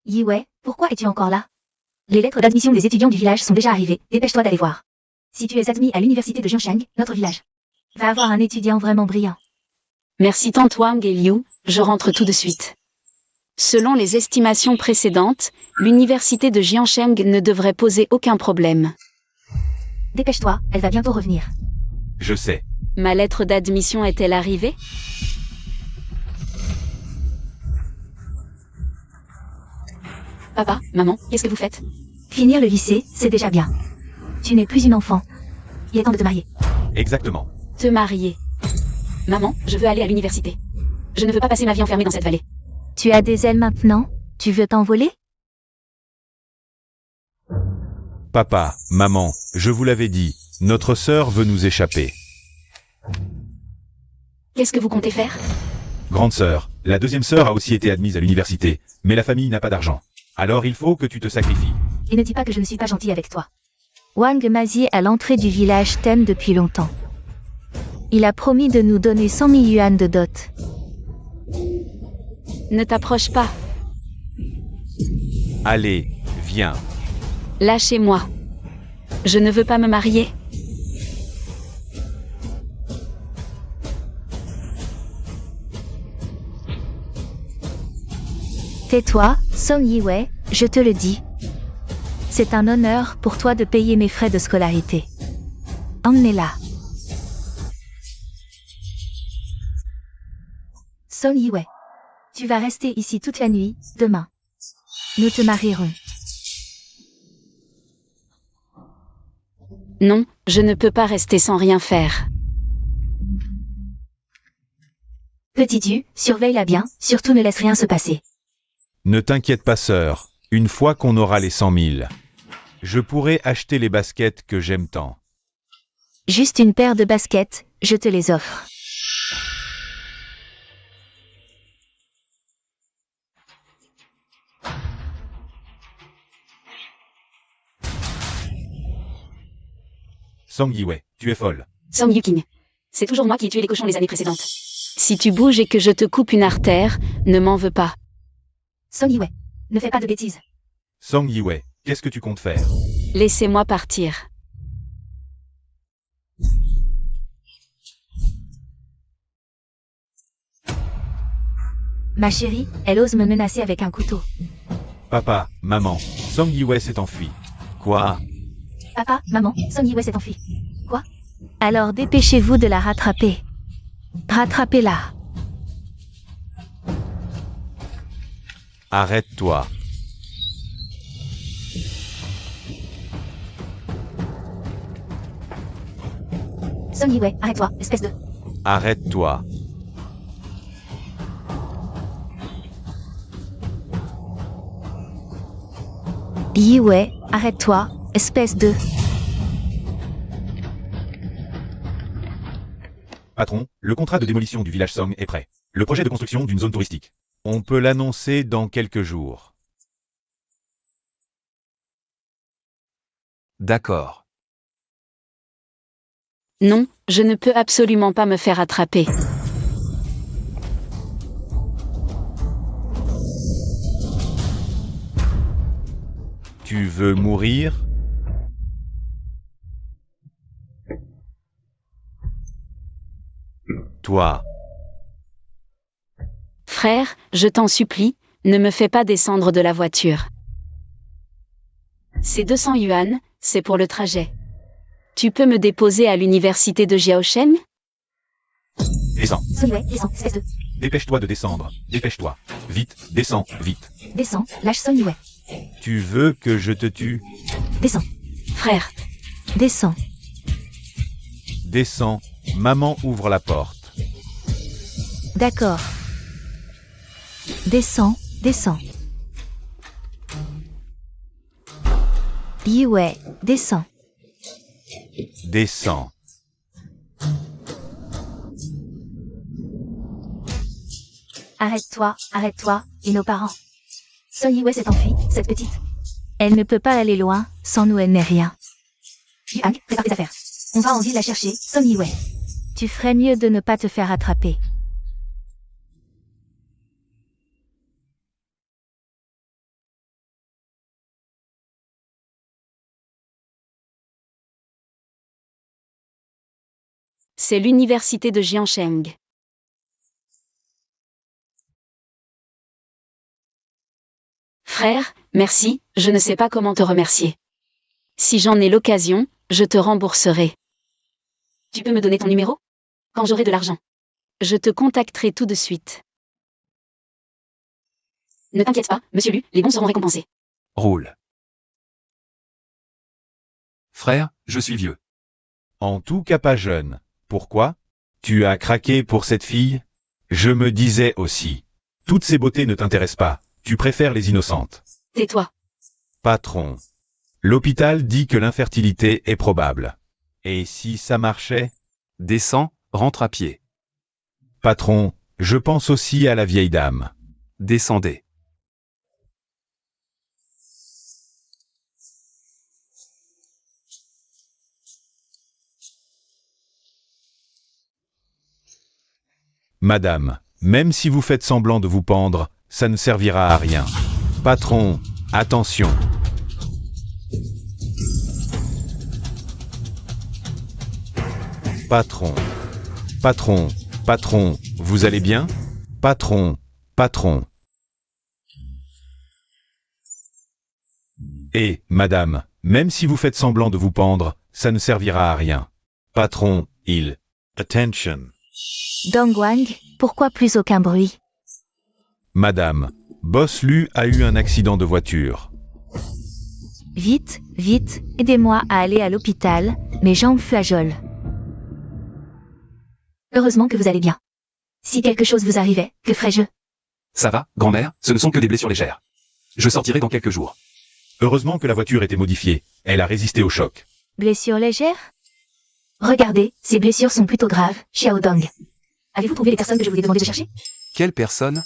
Yiwei, pourquoi es-tu encore là? Les lettres d'admission des étudiants du village sont déjà arrivées, dépêche-toi d'aller voir. Si tu es admis à l'université de Jiangsheng, notre village va avoir un étudiant vraiment brillant. Merci tante Wang et Liu, je rentre tout de suite. Selon les estimations précédentes, l'université de Jiangsheng ne devrait poser aucun problème. Dépêche-toi, elle va bientôt revenir. Je sais. Ma lettre d'admission est-elle arrivée? Papa, maman, qu'est-ce que vous faites? Finir le lycée, c'est déjà bien. Tu n'es plus une enfant. Il est temps de te marier. Exactement. Te marier. Maman, je veux aller à l'université. Je ne veux pas passer ma vie enfermée dans cette vallée. Tu as des ailes maintenant? Tu veux t'envoler? Papa, maman, je vous l'avais dit, notre sœur veut nous échapper. Qu'est-ce que vous comptez faire? Grande sœur, la deuxième sœur a aussi été admise à l'université, mais la famille n'a pas d'argent. Alors il faut que tu te sacrifies. Et ne dis pas que je ne suis pas gentil avec toi. Wang Mazi à l'entrée du village t'aime depuis longtemps. Il a promis de nous donner 100 000 yuan de dot. Ne t'approche pas. Allez, viens. Lâchez-moi. Je ne veux pas me marier. Tais-toi, Song Yiwei, je te le dis. C'est un honneur pour toi de payer mes frais de scolarité. Emmenez-la. Song Yiwei. Tu vas rester ici toute la nuit, demain. Nous te marierons. Non, je ne peux pas rester sans rien faire. Petit Dieu, surveille-la bien, surtout ne laisse rien se passer. Ne t'inquiète pas sœur, une fois qu'on aura les 100 000, je pourrai acheter les baskets que j'aime tant. Juste une paire de baskets, je te les offre. Song Yiwei, tu es folle. Song Yuking. C'est toujours moi qui ai tué les cochons les années précédentes. Si tu bouges et que je te coupe une artère, ne m'en veux pas. Song Yiwei. Ne fais pas de bêtises. Song Yiwei, qu'est-ce que tu comptes faire? Laissez-moi partir. Ma chérie, elle ose me menacer avec un couteau. Papa, maman, Song Yiwei s'est enfui. Quoi? Papa, maman, Song Yiwei s'est enfui. Quoi? Alors dépêchez-vous de la rattraper. Rattrapez-la. Arrête-toi. Song Yiwei, arrête-toi, espèce de... Arrête-toi. Yiwei, arrête-toi, espèce de... Patron, le contrat de démolition du village Song est prêt. Le projet de construction d'une zone touristique. On peut l'annoncer dans quelques jours. D'accord. Non, je ne peux absolument pas me faire attraper. Tu veux mourir? Toi. Frère, je t'en supplie, ne me fais pas descendre de la voiture. Ces 200 yuan, c'est pour le trajet. Tu peux me déposer à l'université de Jiaosheng? Descends. Song Yiwei, descends, espèce de... Dépêche-toi de descendre. Dépêche-toi. Vite, descends, vite. Descends, lâche Song Yiwei. Tu veux que je te tue? Descends. Frère, Descends. Descends. Maman ouvre la porte. D'accord. Descends, descends. Yiwei, descends. Descends. Arrête-toi, et nos parents. Song Yiwei s'est enfuie, cette petite. Elle ne peut pas aller loin, sans nous elle n'est rien. Yuang, prépare tes affaires. On va en ville la chercher, Song Yiwei. Tu ferais mieux de ne pas te faire attraper. C'est l'université de Jiangsheng. Frère, merci, je ne sais pas comment te remercier. Si j'en ai l'occasion, je te rembourserai. Tu peux me donner ton numéro? Quand j'aurai de l'argent. Je te contacterai tout de suite. Ne t'inquiète pas, monsieur Lu, les bons seront récompensés. Roule. Frère, je suis vieux. En tout cas pas jeune. Pourquoi? Tu as craqué pour cette fille? Je me disais aussi. Toutes ces beautés ne t'intéressent pas. Tu préfères les innocentes. Tais-toi. Patron. L'hôpital dit que l'infertilité est probable. Et si ça marchait? Descends, rentre à pied. Patron, je pense aussi à la vieille dame. Descendez. Madame, même si vous faites semblant de vous pendre, ça ne servira à rien. Patron, attention. Patron. Patron, patron, vous allez bien? Patron, patron. Et, madame, même si vous faites semblant de vous pendre, ça ne servira à rien. Patron, il. Attention. Dongwang, pourquoi plus aucun bruit? Madame, Boss Lu a eu un accident de voiture. Vite, vite, aidez-moi à aller à l'hôpital, mes jambes flageolent. Heureusement que vous allez bien. Si quelque chose vous arrivait, que ferais-je? Ça va, grand-mère, ce ne sont que des blessures légères. Je sortirai dans quelques jours. Heureusement que la voiture était modifiée. Elle a résisté au choc. Blessure légère? Regardez, ces blessures sont plutôt graves, Xiao Dong. Avez-vous trouvé les personnes que je vous ai demandé de chercher? Quelle personne?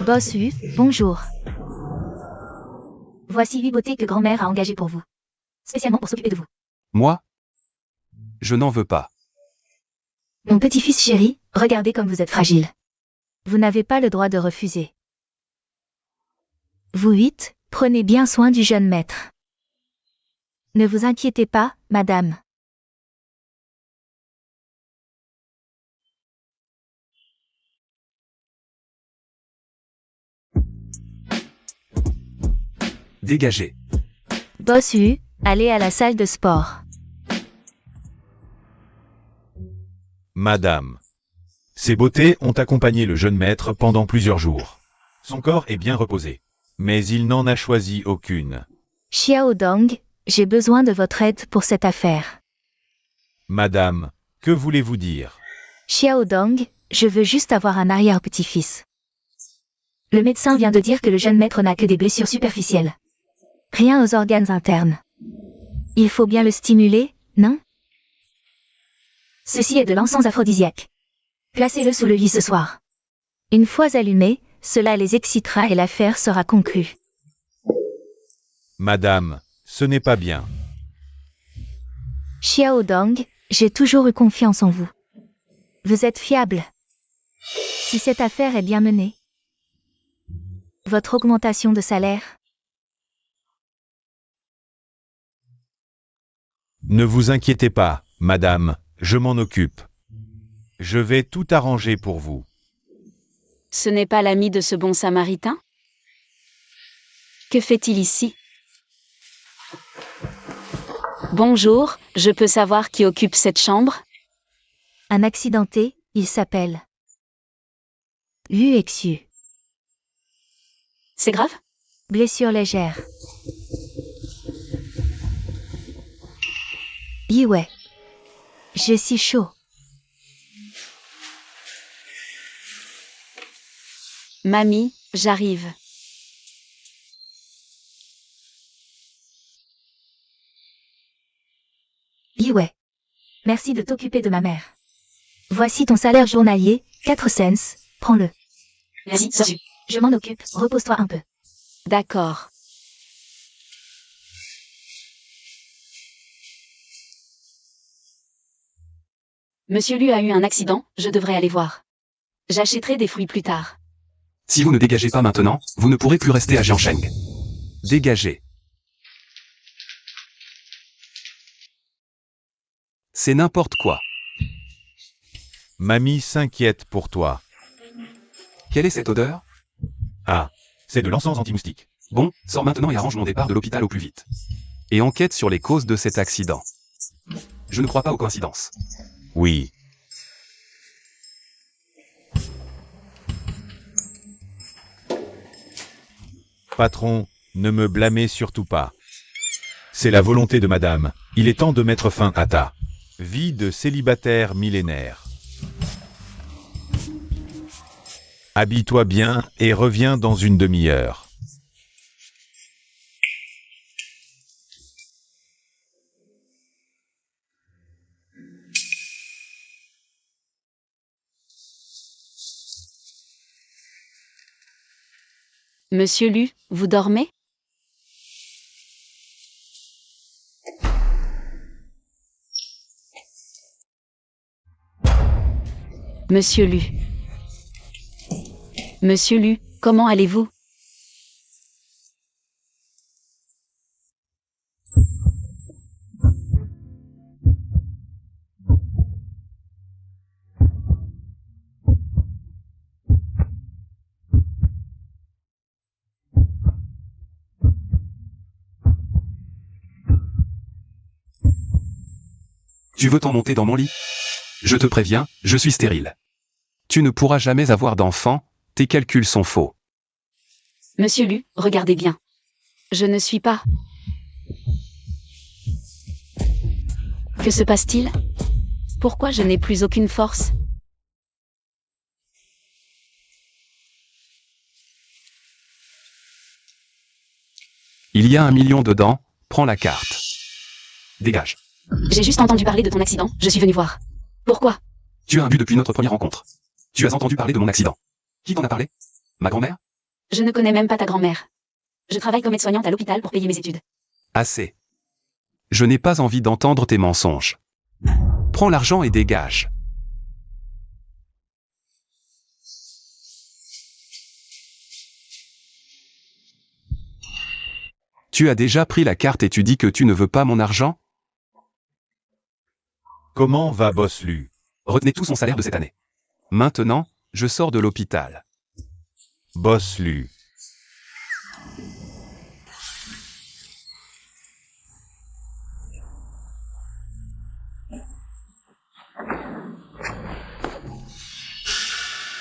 Boss Yu, bonjour. Voici 8 beautés que grand-mère a engagées pour vous. Spécialement pour s'occuper de vous. Moi? Je n'en veux pas. Mon petit-fils chéri, regardez comme vous êtes fragile. Vous n'avez pas le droit de refuser. Vous 8, prenez bien soin du jeune maître. Ne vous inquiétez pas, madame. Dégagez. Boss Yu, allez à la salle de sport. Madame. Ces beautés ont accompagné le jeune maître pendant plusieurs jours. Son corps est bien reposé. Mais il n'en a choisi aucune. Xiao Dong, j'ai besoin de votre aide pour cette affaire. Madame, que voulez-vous dire? Xiao Dong, je veux juste avoir un arrière-petit-fils. Le médecin vient de dire que le jeune maître n'a que des blessures superficielles. Rien aux organes internes. Il faut bien le stimuler, non? Ceci est de l'encens aphrodisiaque. Placez-le sous le lit ce soir. Une fois allumé, cela les excitera et l'affaire sera conclue. Madame, ce n'est pas bien. Xiao Dong, j'ai toujours eu confiance en vous. Vous êtes fiable. Si cette affaire est bien menée. Votre augmentation de salaire? Ne vous inquiétez pas, madame, je m'en occupe. Je vais tout arranger pour vous. Ce n'est pas l'ami de ce bon samaritain? Que fait-il ici? Bonjour, je peux savoir qui occupe cette chambre? Un accidenté, il s'appelle Yu Xiu. C'est grave? Blessure légère. Yiwei. J'ai si chaud. Mamie, j'arrive. Yiwei. Merci de t'occuper de ma mère. Voici ton salaire journalier, 4 cents, prends-le. Vas-y, sors. Je m'en occupe, repose-toi un peu. D'accord. Monsieur Lu a eu un accident, je devrais aller voir. J'achèterai des fruits plus tard. Si vous ne dégagez pas maintenant, vous ne pourrez plus rester à Jiansheng. Dégagez. C'est n'importe quoi. Mamie s'inquiète pour toi. Quelle est cette odeur? Ah, c'est de l'encens anti-moustique. Bon, sors maintenant et arrange mon départ de l'hôpital au plus vite. Et enquête sur les causes de cet accident. Je ne crois pas aux coïncidences. Oui. Patron, ne me blâmez surtout pas. C'est la volonté de madame. Il est temps de mettre fin à ta vie de célibataire millénaire. Habille-toi bien et reviens dans une demi-heure. Monsieur Lu, vous dormez? Monsieur Lu. Monsieur Lu, comment allez-vous? Tu veux t'en monter dans mon lit? Je te préviens, je suis stérile. Tu ne pourras jamais avoir d'enfant, tes calculs sont faux. Monsieur Lu, regardez bien. Je ne suis pas. Que se passe-t-il? Pourquoi je n'ai plus aucune force? Il y a 1 million dedans, prends la carte. Dégage. J'ai juste entendu parler de ton accident, je suis venu voir. Pourquoi? Tu as un but depuis notre première rencontre. Tu as entendu parler de mon accident. Qui t'en a parlé? Ma grand-mère? Je ne connais même pas ta grand-mère. Je travaille comme aide-soignante à l'hôpital pour payer mes études. Assez. Je n'ai pas envie d'entendre tes mensonges. Prends l'argent et dégage. Tu as déjà pris la carte et tu dis que tu ne veux pas mon argent? Comment va Boss Lu? Retenez tout son salaire de cette année. Maintenant, je sors de l'hôpital. Boss Lu.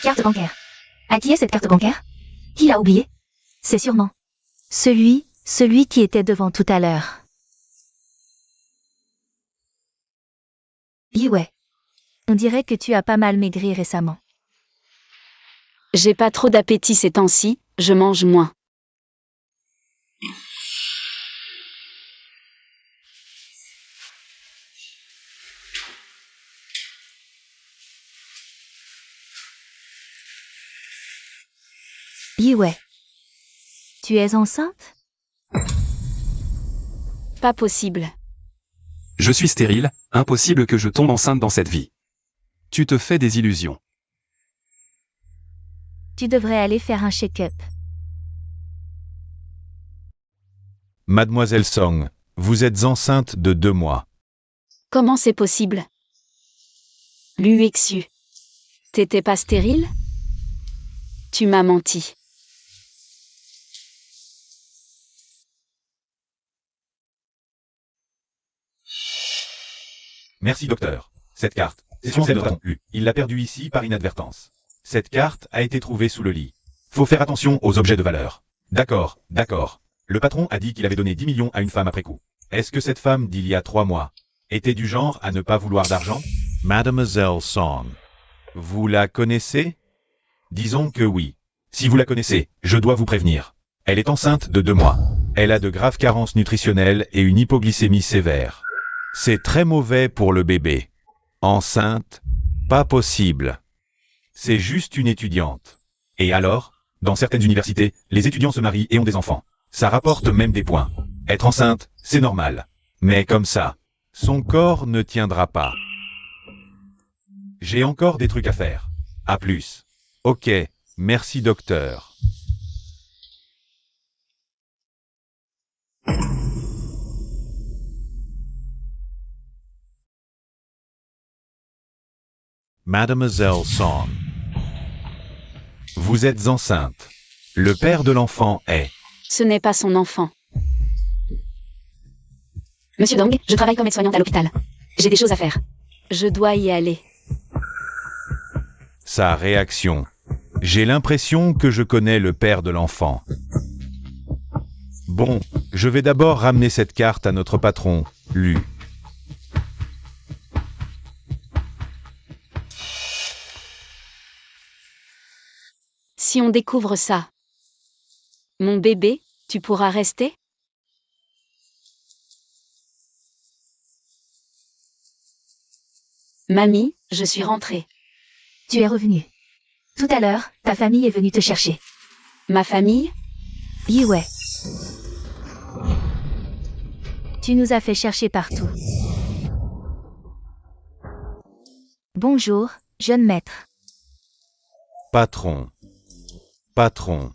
Carte bancaire. À qui est cette carte bancaire? Qui l'a oubliée? C'est sûrement celui qui était devant tout à l'heure. Ouais. On dirait que tu as pas mal maigri récemment. J'ai pas trop d'appétit ces temps-ci, je mange moins. Ouais. Tu es enceinte? Pas possible. Je suis stérile, impossible que je tombe enceinte dans cette vie. Tu te fais des illusions. Tu devrais aller faire un check-up. Mademoiselle Song, vous êtes enceinte de 2 mois. Comment c'est possible? Luexu. T'étais pas stérile? Tu m'as menti. Merci docteur. Cette carte, c'est celle de patron Lu. Il l'a perdue ici par inadvertance. Cette carte a été trouvée sous le lit. Faut faire attention aux objets de valeur. D'accord, d'accord. Le patron a dit qu'il avait donné 10 millions à une femme après coup. Est-ce que cette femme d'il y a 3 mois était du genre à ne pas vouloir d'argent? Mademoiselle Song. Vous la connaissez? Disons que oui. Si vous la connaissez, je dois vous prévenir. Elle est enceinte de 2 mois. Elle a de graves carences nutritionnelles et une hypoglycémie sévère. C'est très mauvais pour le bébé. Enceinte? Pas possible. C'est juste une étudiante. Et alors? Dans certaines universités, les étudiants se marient et ont des enfants. Ça rapporte même des points. Être enceinte, c'est normal. Mais comme ça, son corps ne tiendra pas. J'ai encore des trucs à faire. À plus. Ok, merci docteur. Mademoiselle Song. Vous êtes enceinte. Le père de l'enfant est... Ce n'est pas son enfant. Monsieur Dong, je travaille comme aide-soignante à l'hôpital. J'ai des choses à faire. Je dois y aller. Sa réaction. J'ai l'impression que je connais le père de l'enfant. Bon, je vais d'abord ramener cette carte à notre patron, Lu. Si on découvre ça, mon bébé, tu pourras rester? Mamie, je suis rentrée. Tu es revenu. Tout à l'heure, ta famille est venue te chercher. Ma famille? Yue. Tu nous as fait chercher partout. Bonjour, jeune maître. Patron. Patron.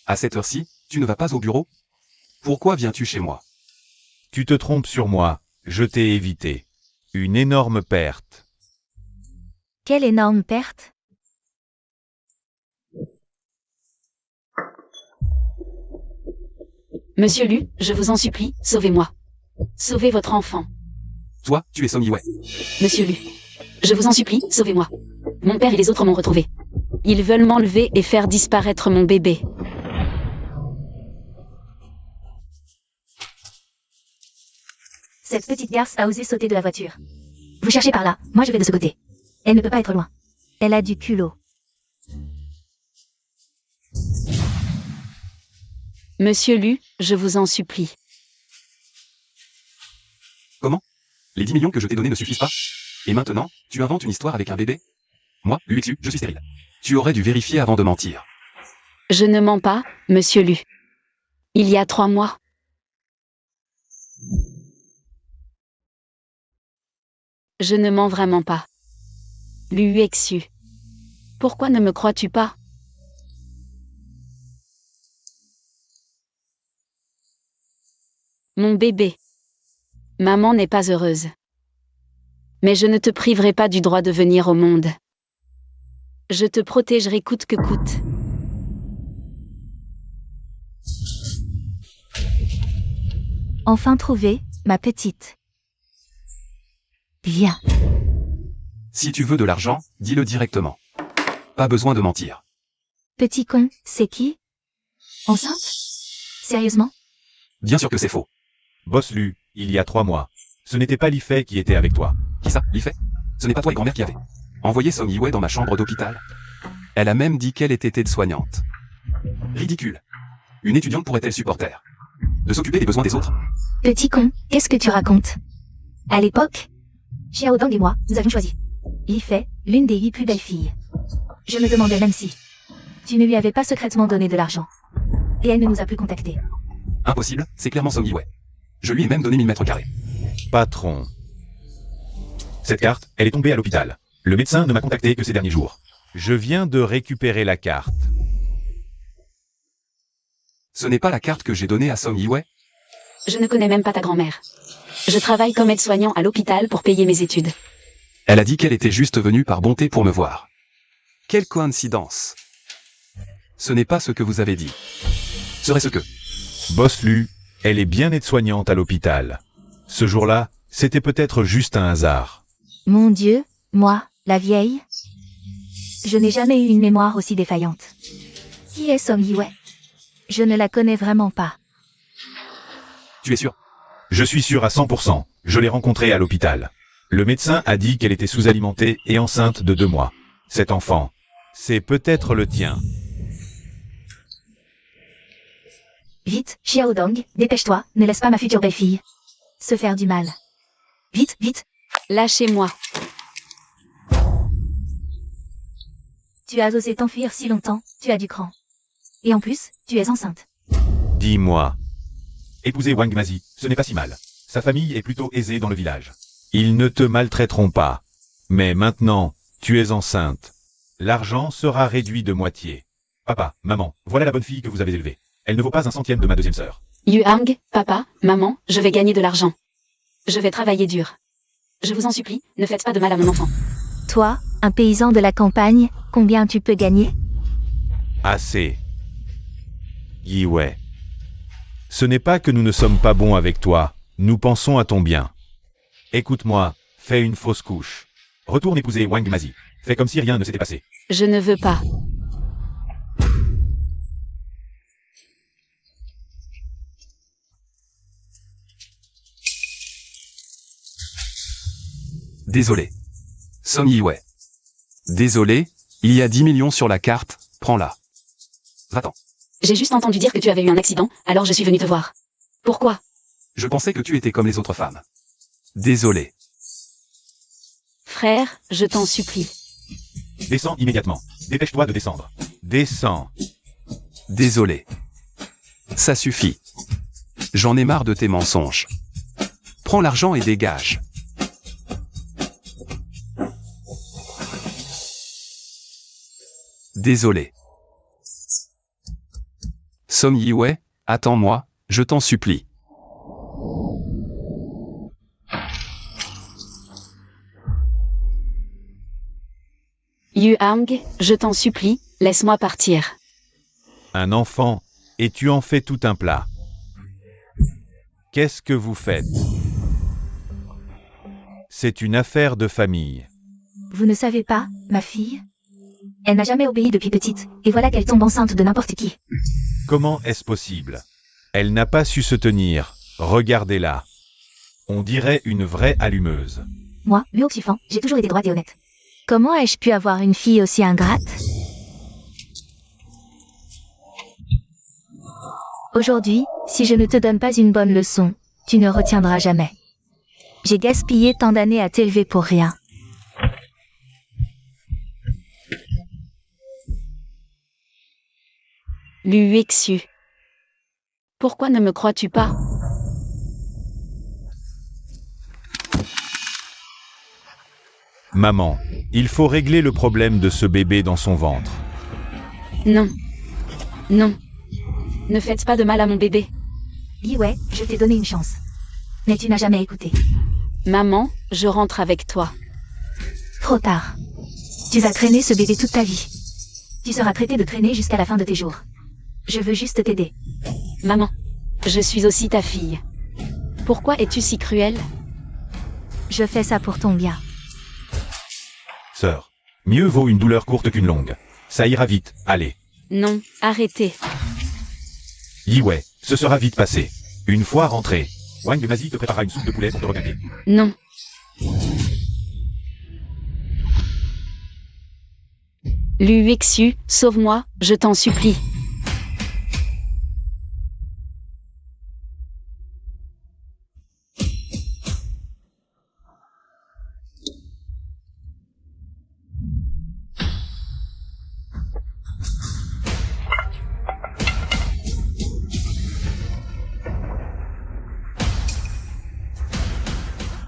À cette heure-ci, tu ne vas pas au bureau? Pourquoi viens-tu chez moi? Tu te trompes sur moi, je t'ai évité. Une énorme perte. Quelle énorme perte. Monsieur Lu, je vous en supplie, sauvez-moi. Sauvez votre enfant. Toi, tu es Song Yue. Monsieur Lu, je vous en supplie, sauvez-moi. Mon père et les autres m'ont retrouvé. Ils veulent m'enlever et faire disparaître mon bébé. Cette petite garce a osé sauter de la voiture. Vous cherchez par là, moi je vais de ce côté. Elle ne peut pas être loin. Elle a du culot. Monsieur Lu, je vous en supplie. Comment? Les 10 millions que je t'ai donnés ne suffisent pas? Et maintenant, tu inventes une histoire avec un bébé? Moi, Luxu, je suis stérile. Tu aurais dû vérifier avant de mentir. Je ne mens pas, monsieur Lu. Il y a 3 mois. Je ne mens vraiment pas. Luxu. Pourquoi ne me crois-tu pas? Mon bébé. Maman n'est pas heureuse. Mais je ne te priverai pas du droit de venir au monde. Je te protégerai coûte que coûte. Enfin trouvé, ma petite. Viens. Si tu veux de l'argent, dis-le directement. Pas besoin de mentir. Petit con, c'est qui? Enceinte? Sérieusement? Bien sûr que c'est faux. Boss Lu, il y a 3 mois. Ce n'était pas Li-Fei qui était avec toi. Qui ça, Li-Fei? Ce n'est pas toi et grand-mère qui avez envoyé Song Yue dans ma chambre d'hôpital. Elle a même dit qu'elle était aide-soignante. Ridicule. Une étudiante pourrait-elle supporter de s'occuper des besoins des autres? Petit con, qu'est-ce que tu racontes? À l'époque, Xiao Dong et moi, nous avions choisi Li-Fei, l'une des 8 plus belles filles. Je me demandais même si tu ne lui avais pas secrètement donné de l'argent. Et elle ne nous a plus contactés. Impossible, c'est clairement Song Yue. Je lui ai même donné 1000 mètres carrés. Patron. Cette carte, elle est tombée à l'hôpital. Le médecin ne m'a contacté que ces derniers jours. Je viens de récupérer la carte. Ce n'est pas la carte que j'ai donnée à Song Yue? Je ne connais même pas ta grand-mère. Je travaille comme aide-soignant à l'hôpital pour payer mes études. Elle a dit qu'elle était juste venue par bonté pour me voir. Quelle coïncidence. Ce n'est pas ce que vous avez dit. Serait-ce que... Boss Lu, elle est bien aide-soignante à l'hôpital. Ce jour-là, c'était peut-être juste un hasard. Mon Dieu, moi, la vieille. Je n'ai jamais eu une mémoire aussi défaillante. Qui est Song Yue? Je ne la connais vraiment pas. Tu es sûr? Je suis sûr à 100%. Je l'ai rencontrée à l'hôpital. Le médecin a dit qu'elle était sous-alimentée et enceinte de 2 mois. Cet enfant, c'est peut-être le tien. Vite, Xiao Dong, dépêche-toi, ne laisse pas ma future belle-fille se faire du mal. Vite, vite. Lâchez-moi. Tu as osé t'enfuir si longtemps, tu as du cran. Et en plus, tu es enceinte. Dis-moi. Épouser Wang Mazi, ce n'est pas si mal. Sa famille est plutôt aisée dans le village. Ils ne te maltraiteront pas. Mais maintenant, tu es enceinte. L'argent sera réduit de moitié. Papa, maman, voilà la bonne fille que vous avez élevée. Elle ne vaut pas un centième de ma deuxième sœur. Yuang, papa, maman, je vais gagner de l'argent. Je vais travailler dur. Je vous en supplie, ne faites pas de mal à mon enfant. Toi, un paysan de la campagne, combien tu peux gagner? Assez. Yi Wei. Ce n'est pas que nous ne sommes pas bons avec toi, nous pensons à ton bien. Écoute-moi, fais une fausse couche. Retourne épouser Wang Mazi. Fais comme si rien ne s'était passé. Je ne veux pas. Désolé. Song Yi-wei. Désolé, il y a 10 millions sur la carte, prends-la. Va-t'en. J'ai juste entendu dire que tu avais eu un accident, alors je suis venue te voir. Pourquoi? Je pensais que tu étais comme les autres femmes. Désolé. Frère, je t'en supplie. Descends immédiatement. Dépêche-toi de descendre. Descends. Désolé. Ça suffit. J'en ai marre de tes mensonges. Prends l'argent et dégage. Désolé. Song Yi-wei, attends-moi, je t'en supplie. Yuang, je t'en supplie, laisse-moi partir. Un enfant, et tu en fais tout un plat. Qu'est-ce que vous faites? C'est une affaire de famille. Vous ne savez pas, ma fille? Elle n'a jamais obéi depuis petite, et voilà qu'elle tombe enceinte de n'importe qui. Comment est-ce possible? Elle n'a pas su se tenir, regardez-la. On dirait une vraie allumeuse. Moi, Luo Xufan, j'ai toujours été droite et honnête. Comment ai-je pu avoir une fille aussi ingrate? Aujourd'hui, si je ne te donne pas une bonne leçon, tu ne retiendras jamais. J'ai gaspillé tant d'années à t'élever pour rien. Luexu. Pourquoi ne me crois-tu pas? Maman, il faut régler le problème de ce bébé dans son ventre. Non. Non. Ne faites pas de mal à mon bébé. Yi Wei, je t'ai donné une chance. Mais tu n'as jamais écouté. Maman, je rentre avec toi. Trop tard. Tu as traîné ce bébé toute ta vie. Tu seras traité de traîner jusqu'à la fin de tes jours. Je veux juste t'aider. Maman, je suis aussi ta fille. Pourquoi es-tu si cruelle? Je fais ça pour ton bien. Sœur, mieux vaut une douleur courte qu'une longue. Ça ira vite, allez. Non, arrêtez. Yi Wei, ce sera vite passé. Une fois rentré, Wang Mazi te préparera une soupe de poulet pour te regarder. Non. Luexu, sauve-moi, je t'en supplie.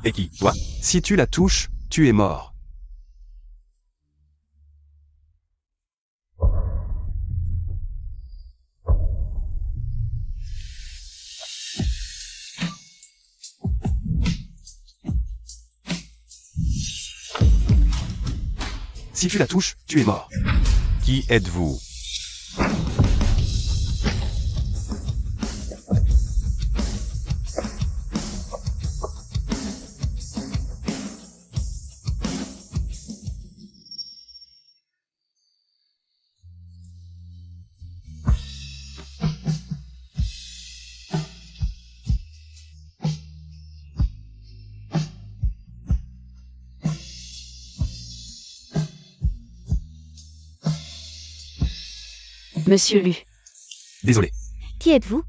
Et qui, toi? Si tu la touches, tu es mort. Si tu la touches, tu es mort. Qui êtes-vous? Monsieur Lu. Désolé. Qui êtes-vous?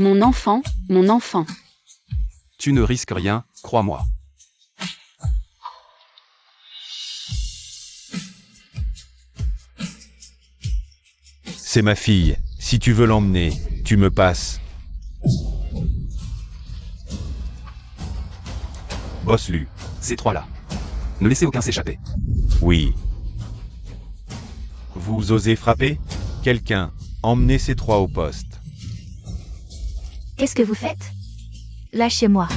Mon enfant, mon enfant. Tu ne risques rien, crois-moi. C'est ma fille. Si tu veux l'emmener, tu me passes. Boss Lu. Ces trois-là. Ne laissez aucun s'échapper. Oui. Vous osez frapper? Quelqu'un, emmenez ces trois au poste. Qu'est-ce que vous faites? Lâchez-moi.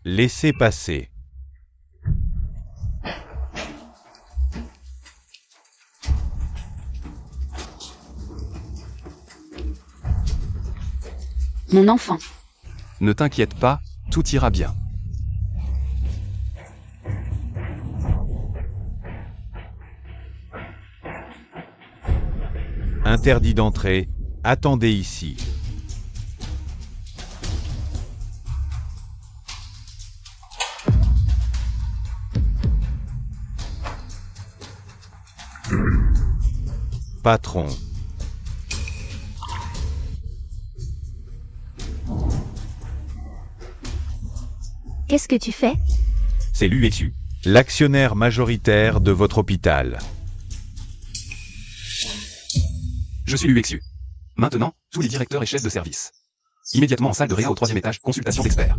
Laissez passer. Mon enfant. Ne t'inquiète pas, tout ira bien. Interdit d'entrer. Attendez ici. Patron. Qu'est-ce que tu fais? C'est l'UXU, l'actionnaire majoritaire de votre hôpital. Je suis l'UXU. Maintenant, tous les directeurs et chefs de service. Immédiatement en salle de réa au 3e étage, consultation d'experts.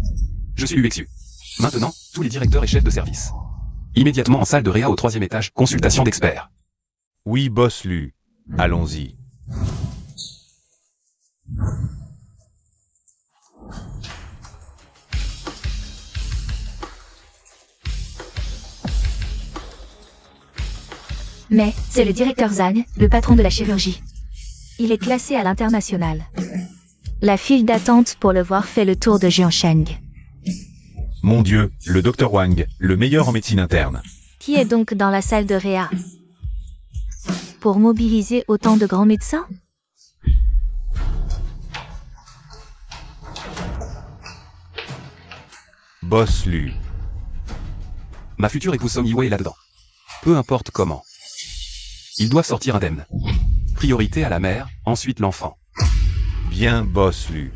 Je suis l'UXU. Maintenant, tous les directeurs et chefs de service. Immédiatement en salle de réa au 3e étage, consultation d'experts. Oui, boss Lu. Allons-y. Mais, c'est le directeur Zhang, le patron de la chirurgie. Il est classé à l'international. La file d'attente pour le voir fait le tour de Jiansheng. Mon Dieu, le docteur Wang, le meilleur en médecine interne. Qui est donc dans la salle de réa? Pour mobiliser autant de grands médecins? Boss Lu. Ma future épouse Song Yue est là-dedans. Peu importe comment. Ils doivent sortir indemnes. Priorité à la mère, ensuite l'enfant. Bien, boss Lu.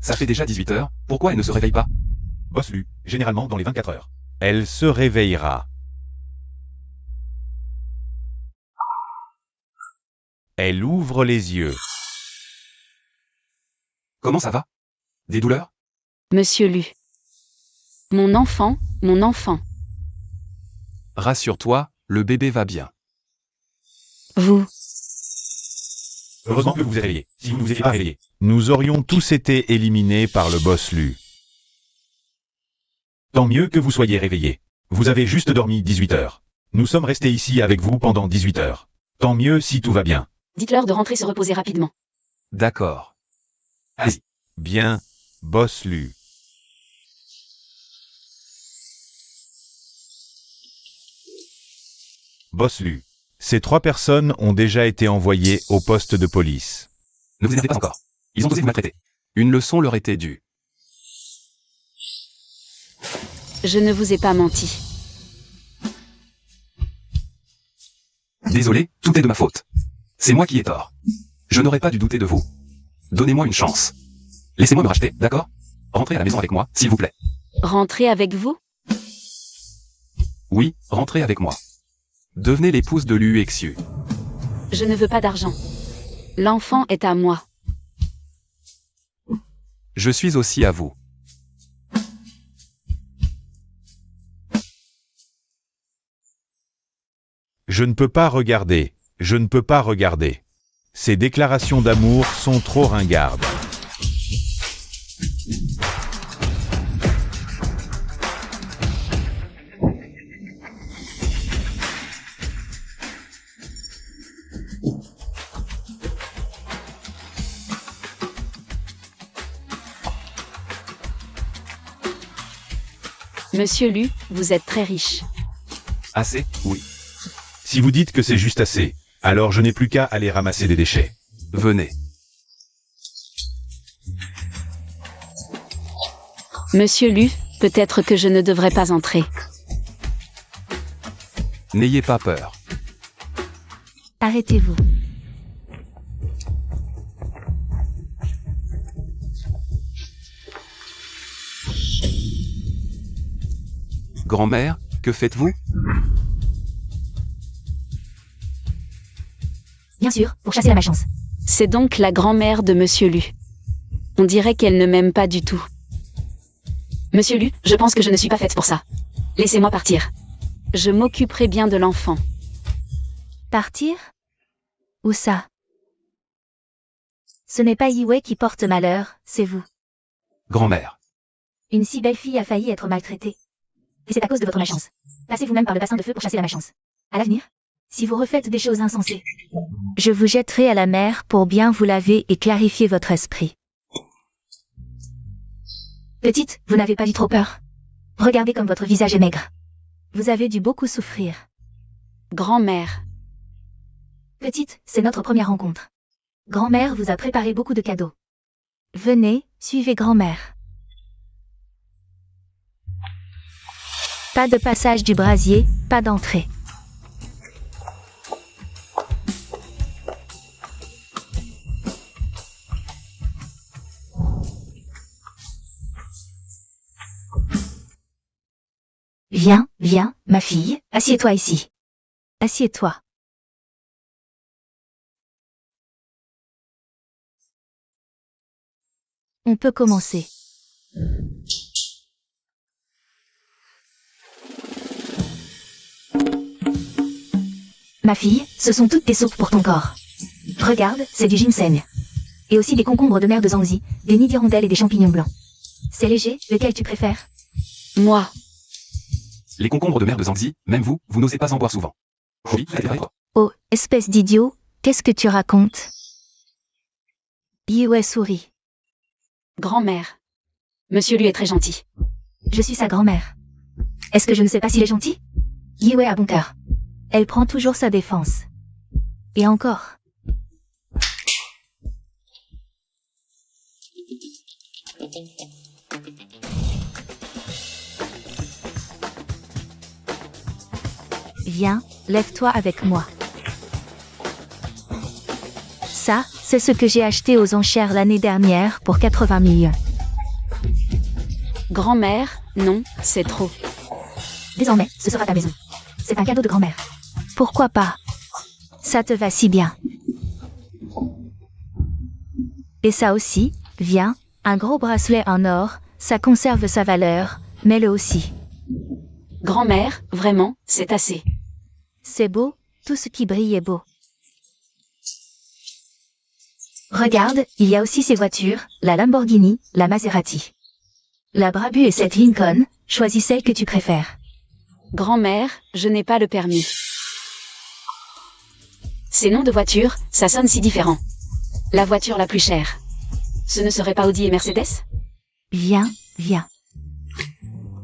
Ça fait déjà 18 heures, pourquoi elle ne se réveille pas? Boss Lu, généralement dans les 24 heures. Elle se réveillera. Elle ouvre les yeux. Comment ça va? Des douleurs? Monsieur Lu. Mon enfant, mon enfant. Rassure-toi, le bébé va bien. Vous. Heureusement que vous vous êtes réveillé. Si vous ne vous étiez pas réveillé, nous aurions tous été éliminés par le boss Lu. Tant mieux que vous soyez réveillés. Vous avez juste dormi 18 heures. Nous sommes restés ici avec vous pendant 18 heures. Tant mieux si tout va bien. Dites-leur de rentrer se reposer rapidement. D'accord. Allez-y. Bien, boss Lu. Boss Lu. Ces trois personnes ont déjà été envoyées au poste de police. Ne vous énervez pas encore. Ils ont osé vous maltraiter. Une leçon leur était due. Je ne vous ai pas menti. Désolé, tout est de ma faute. C'est moi qui ai tort. Je n'aurais pas dû douter de vous. Donnez-moi une chance. Laissez-moi me racheter, d'accord? Rentrez à la maison avec moi, s'il vous plaît. Rentrez avec vous? Oui, rentrez avec moi. Devenez l'épouse de l'UXU. Je ne veux pas d'argent. L'enfant est à moi. Je suis aussi à vous. Je ne peux pas regarder. Je ne peux pas regarder. Ces déclarations d'amour sont trop ringardes. Monsieur Lu, vous êtes très riche. Assez, oui. Si vous dites que c'est juste assez, alors je n'ai plus qu'à aller ramasser des déchets. Venez. Monsieur Lu, peut-être que je ne devrais pas entrer. N'ayez pas peur. Arrêtez-vous. Grand-mère, que faites-vous? Bien sûr, pour chasser la malchance. C'est donc la grand-mère de Monsieur Lu. On dirait qu'elle ne m'aime pas du tout. Monsieur Lu, je pense que je ne suis pas faite pour ça. Laissez-moi partir. Je m'occuperai bien de l'enfant. Partir? Où ça? Ce n'est pas Yue qui porte malheur, c'est vous. Grand-mère. Une si belle fille a failli être maltraitée. Et c'est à cause de votre malchance. Passez vous-même par le bassin de feu pour chasser la malchance. À l'avenir, si vous refaites des choses insensées, je vous jetterai à la mer pour bien vous laver et clarifier votre esprit. Petite, vous n'avez pas eu trop peur. Regardez comme votre visage est maigre. Vous avez dû beaucoup souffrir. Grand-mère. Petite, c'est notre première rencontre. Grand-mère vous a préparé beaucoup de cadeaux. Venez, suivez grand-mère. Pas de passage du brasier, pas d'entrée. Viens, viens, ma fille, assieds-toi ici. Assieds-toi. On peut commencer. Ma fille, ce sont toutes tes soupes pour ton corps. Regarde, c'est du ginseng. Et aussi des concombres de mer de Zhangzi, des nids d'hirondelles et des champignons blancs. C'est léger, lequel tu préfères? Moi. Les concombres de mer de Zhangzi, même vous, vous n'osez pas en boire souvent. Oui, c'est vrai. Oh, espèce d'idiot, qu'est-ce que tu racontes? Yue sourit. Grand-mère. Monsieur Lu est très gentil. Je suis sa grand-mère. Est-ce que je ne sais pas s'il est gentil? Yue a bon cœur. Elle prend toujours sa défense. Et encore. Viens, lève-toi avec moi. Ça, c'est ce que j'ai acheté aux enchères l'année dernière pour 80 millions. Grand-mère, non, c'est trop. Désormais, ce sera ta maison. C'est un cadeau de grand-mère. Pourquoi pas? Ça te va si bien. Et ça aussi, viens, un gros bracelet en or, ça conserve sa valeur, mets-le aussi. Grand-mère, vraiment, c'est assez. C'est beau, tout ce qui brille est beau. Regarde, il y a aussi ces voitures, la Lamborghini, la Maserati. La Brabus et cette Lincoln, choisis celle que tu préfères. Grand-mère, je n'ai pas le permis. Ces noms de voitures, ça sonne si différent. La voiture la plus chère. Ce ne serait pas Audi et Mercedes? Viens, viens.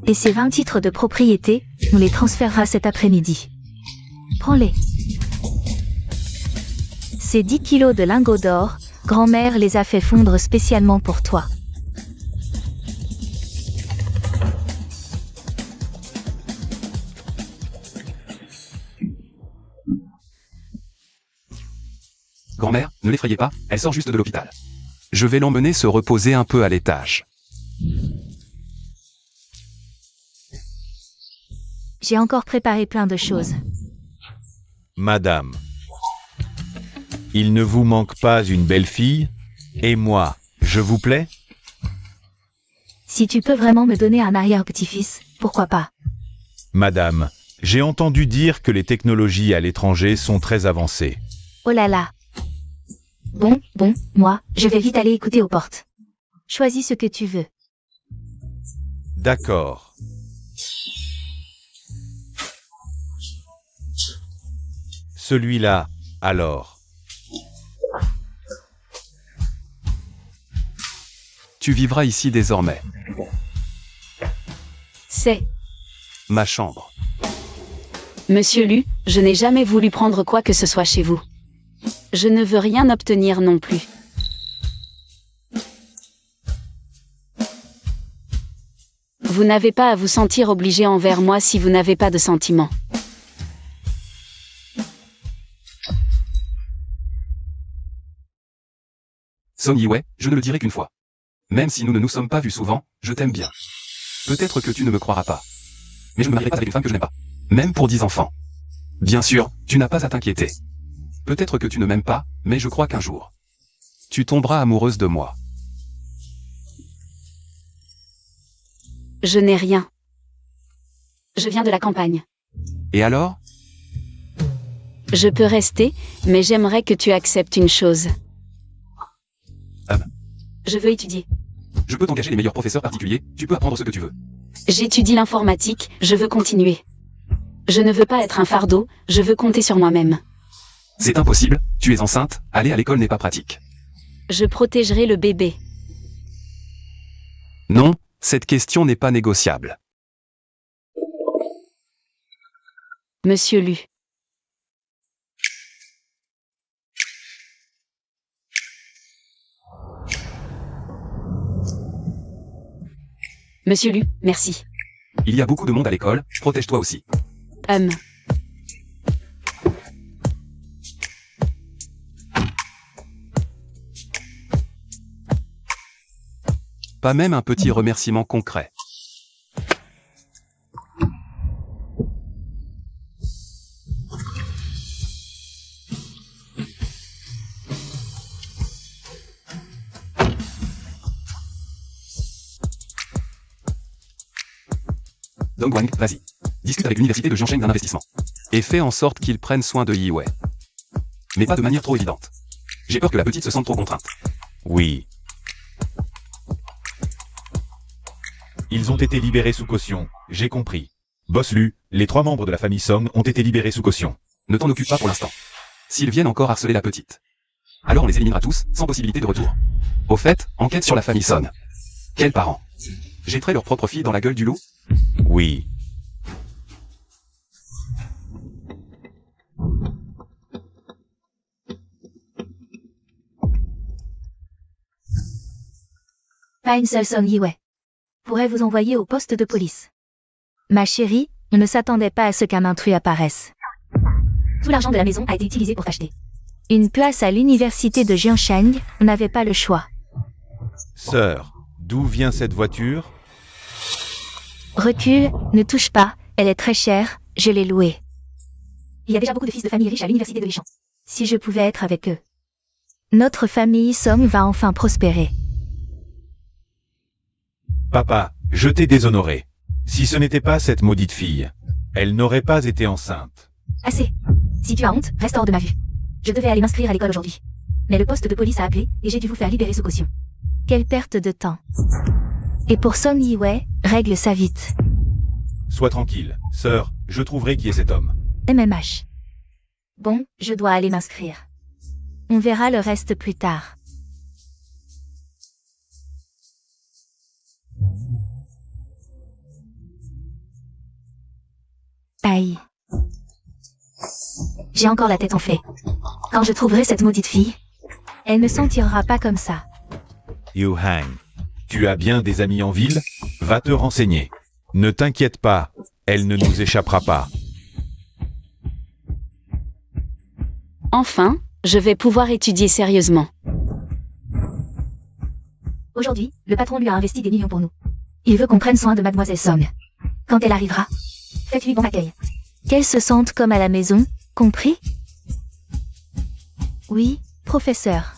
Et ces 20 titres de propriété, on les transférera cet après-midi. Prends-les. Ces 10 kilos de lingots d'or, grand-mère les a fait fondre spécialement pour toi. Grand-mère, ne l'effrayez pas, elle sort juste de l'hôpital. Je vais l'emmener se reposer un peu à l'étage. J'ai encore préparé plein de choses. Madame, il ne vous manque pas une belle fille? Et moi, je vous plais? Si tu peux vraiment me donner un arrière-petit-fils, pourquoi pas? Madame, j'ai entendu dire que les technologies à l'étranger sont très avancées. Oh là là. Bon, moi, je vais vite aller écouter aux portes. Choisis ce que tu veux. D'accord. Celui-là, alors. Tu vivras ici désormais. C'est. Ma chambre. Monsieur Lu, je n'ai jamais voulu prendre quoi que ce soit chez vous. Je ne veux rien obtenir non plus. Vous n'avez pas à vous sentir obligé envers moi si vous n'avez pas de sentiments. Song Yi-wei, je ne le dirai qu'une fois. Même si nous ne nous sommes pas vus souvent, je t'aime bien. Peut-être que tu ne me croiras pas. Mais je ne me marierai pas avec une femme que je n'aime pas. Même pour 10 enfants. Bien sûr, tu n'as pas à t'inquiéter. Peut-être que tu ne m'aimes pas, mais je crois qu'un jour, tu tomberas amoureuse de moi. Je n'ai rien. Je viens de la campagne. Et alors? Je peux rester, mais j'aimerais que tu acceptes une chose. Je veux étudier. Je peux t'engager les meilleurs professeurs particuliers, tu peux apprendre ce que tu veux. J'étudie l'informatique, je veux continuer. Je ne veux pas être un fardeau, je veux compter sur moi-même. C'est impossible, tu es enceinte, aller à l'école n'est pas pratique. Je protégerai le bébé. Non, cette question n'est pas négociable. Monsieur Lu. Monsieur Lu, merci. Il y a beaucoup de monde à l'école, protège-toi aussi. Pas même un petit remerciement concret. Dong Wang, vas-y. Discute avec l'université de Jiangsheng d'un investissement. Et fais en sorte qu'ils prennent soin de Yi-wei. Mais pas de manière trop évidente. J'ai peur que la petite se sente trop contrainte. Oui. Ils ont été libérés sous caution, j'ai compris. Boss Lu, les 3 membres de la famille Song ont été libérés sous caution. Ne t'en occupe pas pour l'instant. S'ils viennent encore harceler la petite, alors on les éliminera tous, sans possibilité de retour. Au fait, enquête sur la famille Song. Quels parents? Jetteraient leur propre fille dans la gueule du loup? Oui. Pas une seule Song Yi-wei. Pourrait vous envoyer au poste de police. Ma chérie, on ne s'attendait pas à ce qu'un intrus apparaisse. Tout l'argent de la maison a été utilisé pour t'acheter une place à l'université de Jiangsheng, on n'avait pas le choix. Sœur, d'où vient cette voiture? Recule, ne touche pas, elle est très chère, je l'ai louée. Il y a déjà beaucoup de fils de famille riches à l'université de Lichang. Si je pouvais être avec eux. Notre famille Song va enfin prospérer. Papa, je t'ai déshonoré. Si ce n'était pas cette maudite fille, elle n'aurait pas été enceinte. Assez. Si tu as honte, reste hors de ma vue. Je devais aller m'inscrire à l'école aujourd'hui. Mais le poste de police a appelé, et j'ai dû vous faire libérer sous caution. Quelle perte de temps. Et pour Song Yi-wei, règle ça vite. Sois tranquille, sœur, je trouverai qui est cet homme. MMH. Bon, je dois aller m'inscrire. On verra le reste plus tard. Aïe. J'ai encore la tête enflée. Quand je trouverai cette maudite fille, elle ne s'en tirera pas comme ça. Yu Hang, tu as bien des amis en ville? Va te renseigner. Ne t'inquiète pas, elle ne nous échappera pas. Enfin, je vais pouvoir étudier sérieusement. Aujourd'hui, le patron lui a investi des millions pour nous. Il veut qu'on prenne soin de Mademoiselle Song. Quand elle arrivera, faites-lui bon accueil. Qu'elle se sente comme à la maison, compris? Oui, professeur.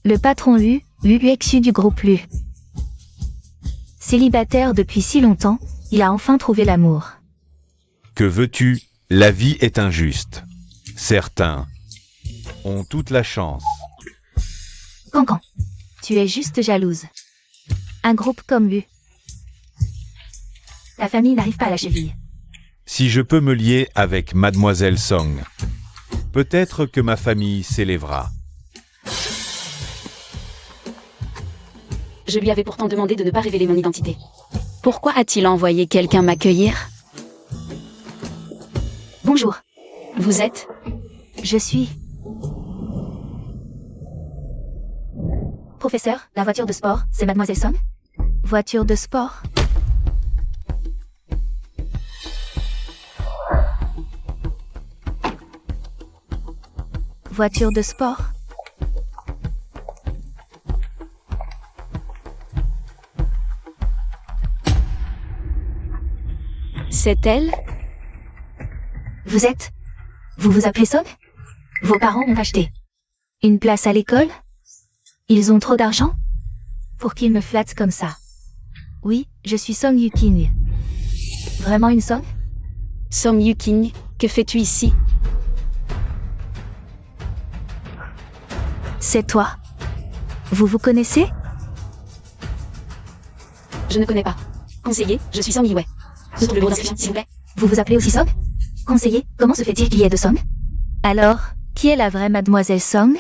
Le patron UXU du groupe Lu. Célibataire depuis si longtemps, il a enfin trouvé l'amour. Que veux-tu? La vie est injuste. Certains ont toute la chance. Cancan. Tu es juste jalouse. Un groupe comme Lu. Ta famille n'arrive pas à la cheville. Si je peux me lier avec Mademoiselle Song, peut-être que ma famille s'élèvera. Je lui avais pourtant demandé de ne pas révéler mon identité. Pourquoi a-t-il envoyé quelqu'un m'accueillir? Bonjour. Vous êtes? Je suis... Professeur, la voiture de sport, c'est Mademoiselle Song? Voiture de sport? voiture de sport? C'est elle? Vous vous appelez Song? Vos parents ont acheté une place à l'école? Ils ont trop d'argent pour qu'ils me flattent comme ça. Oui, je suis Song Yukin. Vraiment une Song? Song Yukin, que fais-tu ici? C'est toi. Vous vous connaissez? Je ne connais pas. Conseiller, je suis Song Yiwei. Notre bureau d'inscription, s'il vous plaît. Vous vous appelez aussi Song? Conseiller, comment se fait-il qu'il y ait deux Song? Alors, qui est la vraie mademoiselle Song?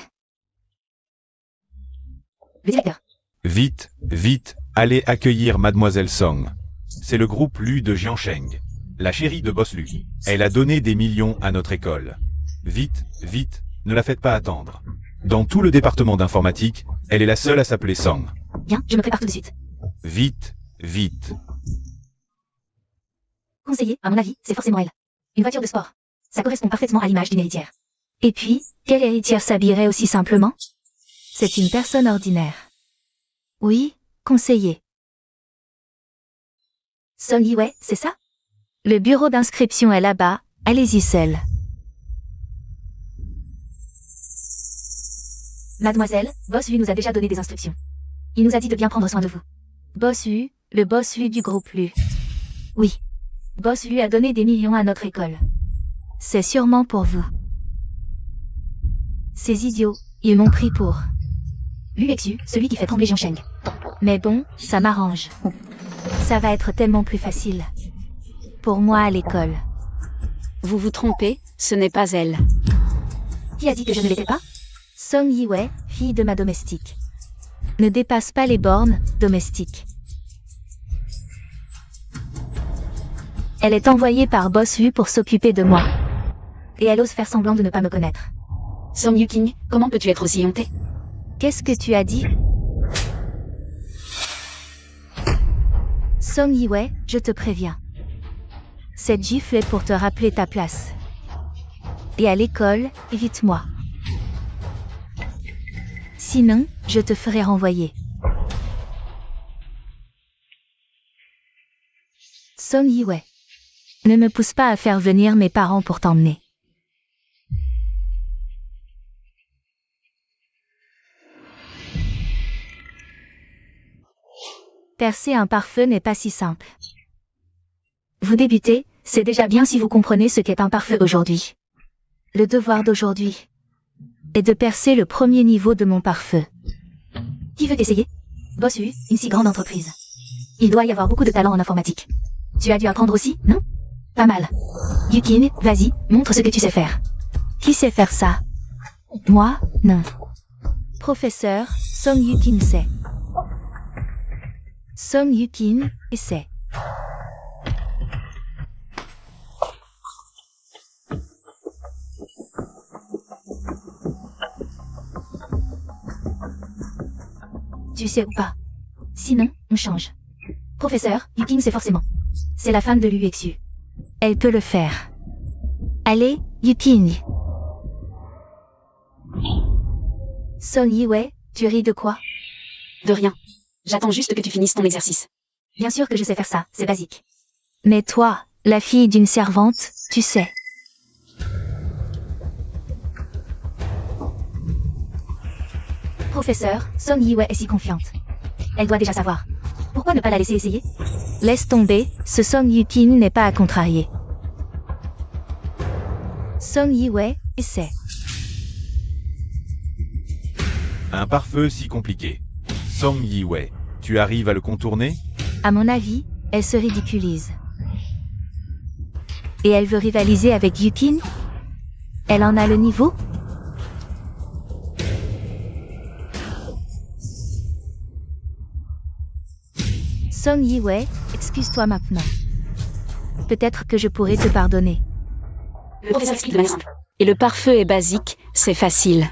Le directeur. Vite, vite, allez accueillir Mademoiselle Song. C'est le groupe Lu de Jiansheng. La chérie de Boss Lu. Elle a donné des millions à notre école. Vite, vite, ne la faites pas attendre. Dans tout le département d'informatique, elle est la seule à s'appeler Song. Bien, je me prépare tout de suite. Vite, vite. Conseiller, à mon avis, c'est forcément elle. Une voiture de sport. Ça correspond parfaitement à l'image d'une héritière. Et puis, quelle héritière s'habillerait aussi simplement? C'est une personne ordinaire. Oui, conseiller. Song Yiwei, c'est ça? Le bureau d'inscription est là-bas, allez-y seul. Mademoiselle, Boss Lu nous a déjà donné des instructions. Il nous a dit de bien prendre soin de vous. Boss Lu, le Boss Lu du groupe Lu. Oui. Boss Lu a donné des millions à notre école. C'est sûrement pour vous. Ces idiots, ils m'ont pris pour Lu Exu, celui qui fait trembler Jiansheng. Mais bon, ça m'arrange. Ça va être tellement plus facile. Pour moi à l'école. Vous vous trompez, ce n'est pas elle. Qui a dit que je ne l'étais pas? Song Yiwei, fille de ma domestique. Ne dépasse pas les bornes, domestique. Elle est envoyée par Boss Lu pour s'occuper de moi. Et elle ose faire semblant de ne pas me connaître. Song Yukin, comment peux-tu être aussi hontée? Qu'est-ce que tu as dit? Song Yiwei, je te préviens. Cette gifle est pour te rappeler ta place. Et à l'école, évite-moi. Sinon, je te ferai renvoyer. Song Yiwei. Ne me pousse pas à faire venir mes parents pour t'emmener. Percer un pare-feu n'est pas si simple. Vous débutez, c'est déjà bien si vous comprenez ce qu'est un pare-feu aujourd'hui. Le devoir d'aujourd'hui est de percer le premier niveau de mon pare-feu. Qui veut essayer? Boss Lu, une si grande entreprise. Il doit y avoir beaucoup de talent en informatique. Tu as dû apprendre aussi, non? Pas mal. Yukin, vas-y, montre ce que tu sais faire. Qui sait faire ça? Moi, non. Professeur, Song Yukin sait. Song Yukin essaie. Tu sais ou pas? Sinon, on change. Professeur, Yukin sait forcément. C'est la femme de Lu Exu. Elle peut le faire. Allez, Yukin. Song Yiwei, tu ris de quoi? De rien. J'attends juste que tu finisses ton exercice. Bien sûr que je sais faire ça, c'est basique. Mais toi, la fille d'une servante, tu sais. Professeur, Song Yiwei est si confiante. Elle doit déjà savoir. Pourquoi ne pas la laisser essayer? Laisse tomber, ce Song Yukin n'est pas à contrarier. Song Yiwei essaie. Un pare-feu si compliqué. Song Yiwei, tu arrives à le contourner? À mon avis, elle se ridiculise. Et elle veut rivaliser avec Yukin? Elle en a le niveau? Song Yiwei, excuse-toi maintenant. Peut-être que je pourrais te pardonner. Le professeur explique de manière simple. Et le pare-feu est basique, c'est facile.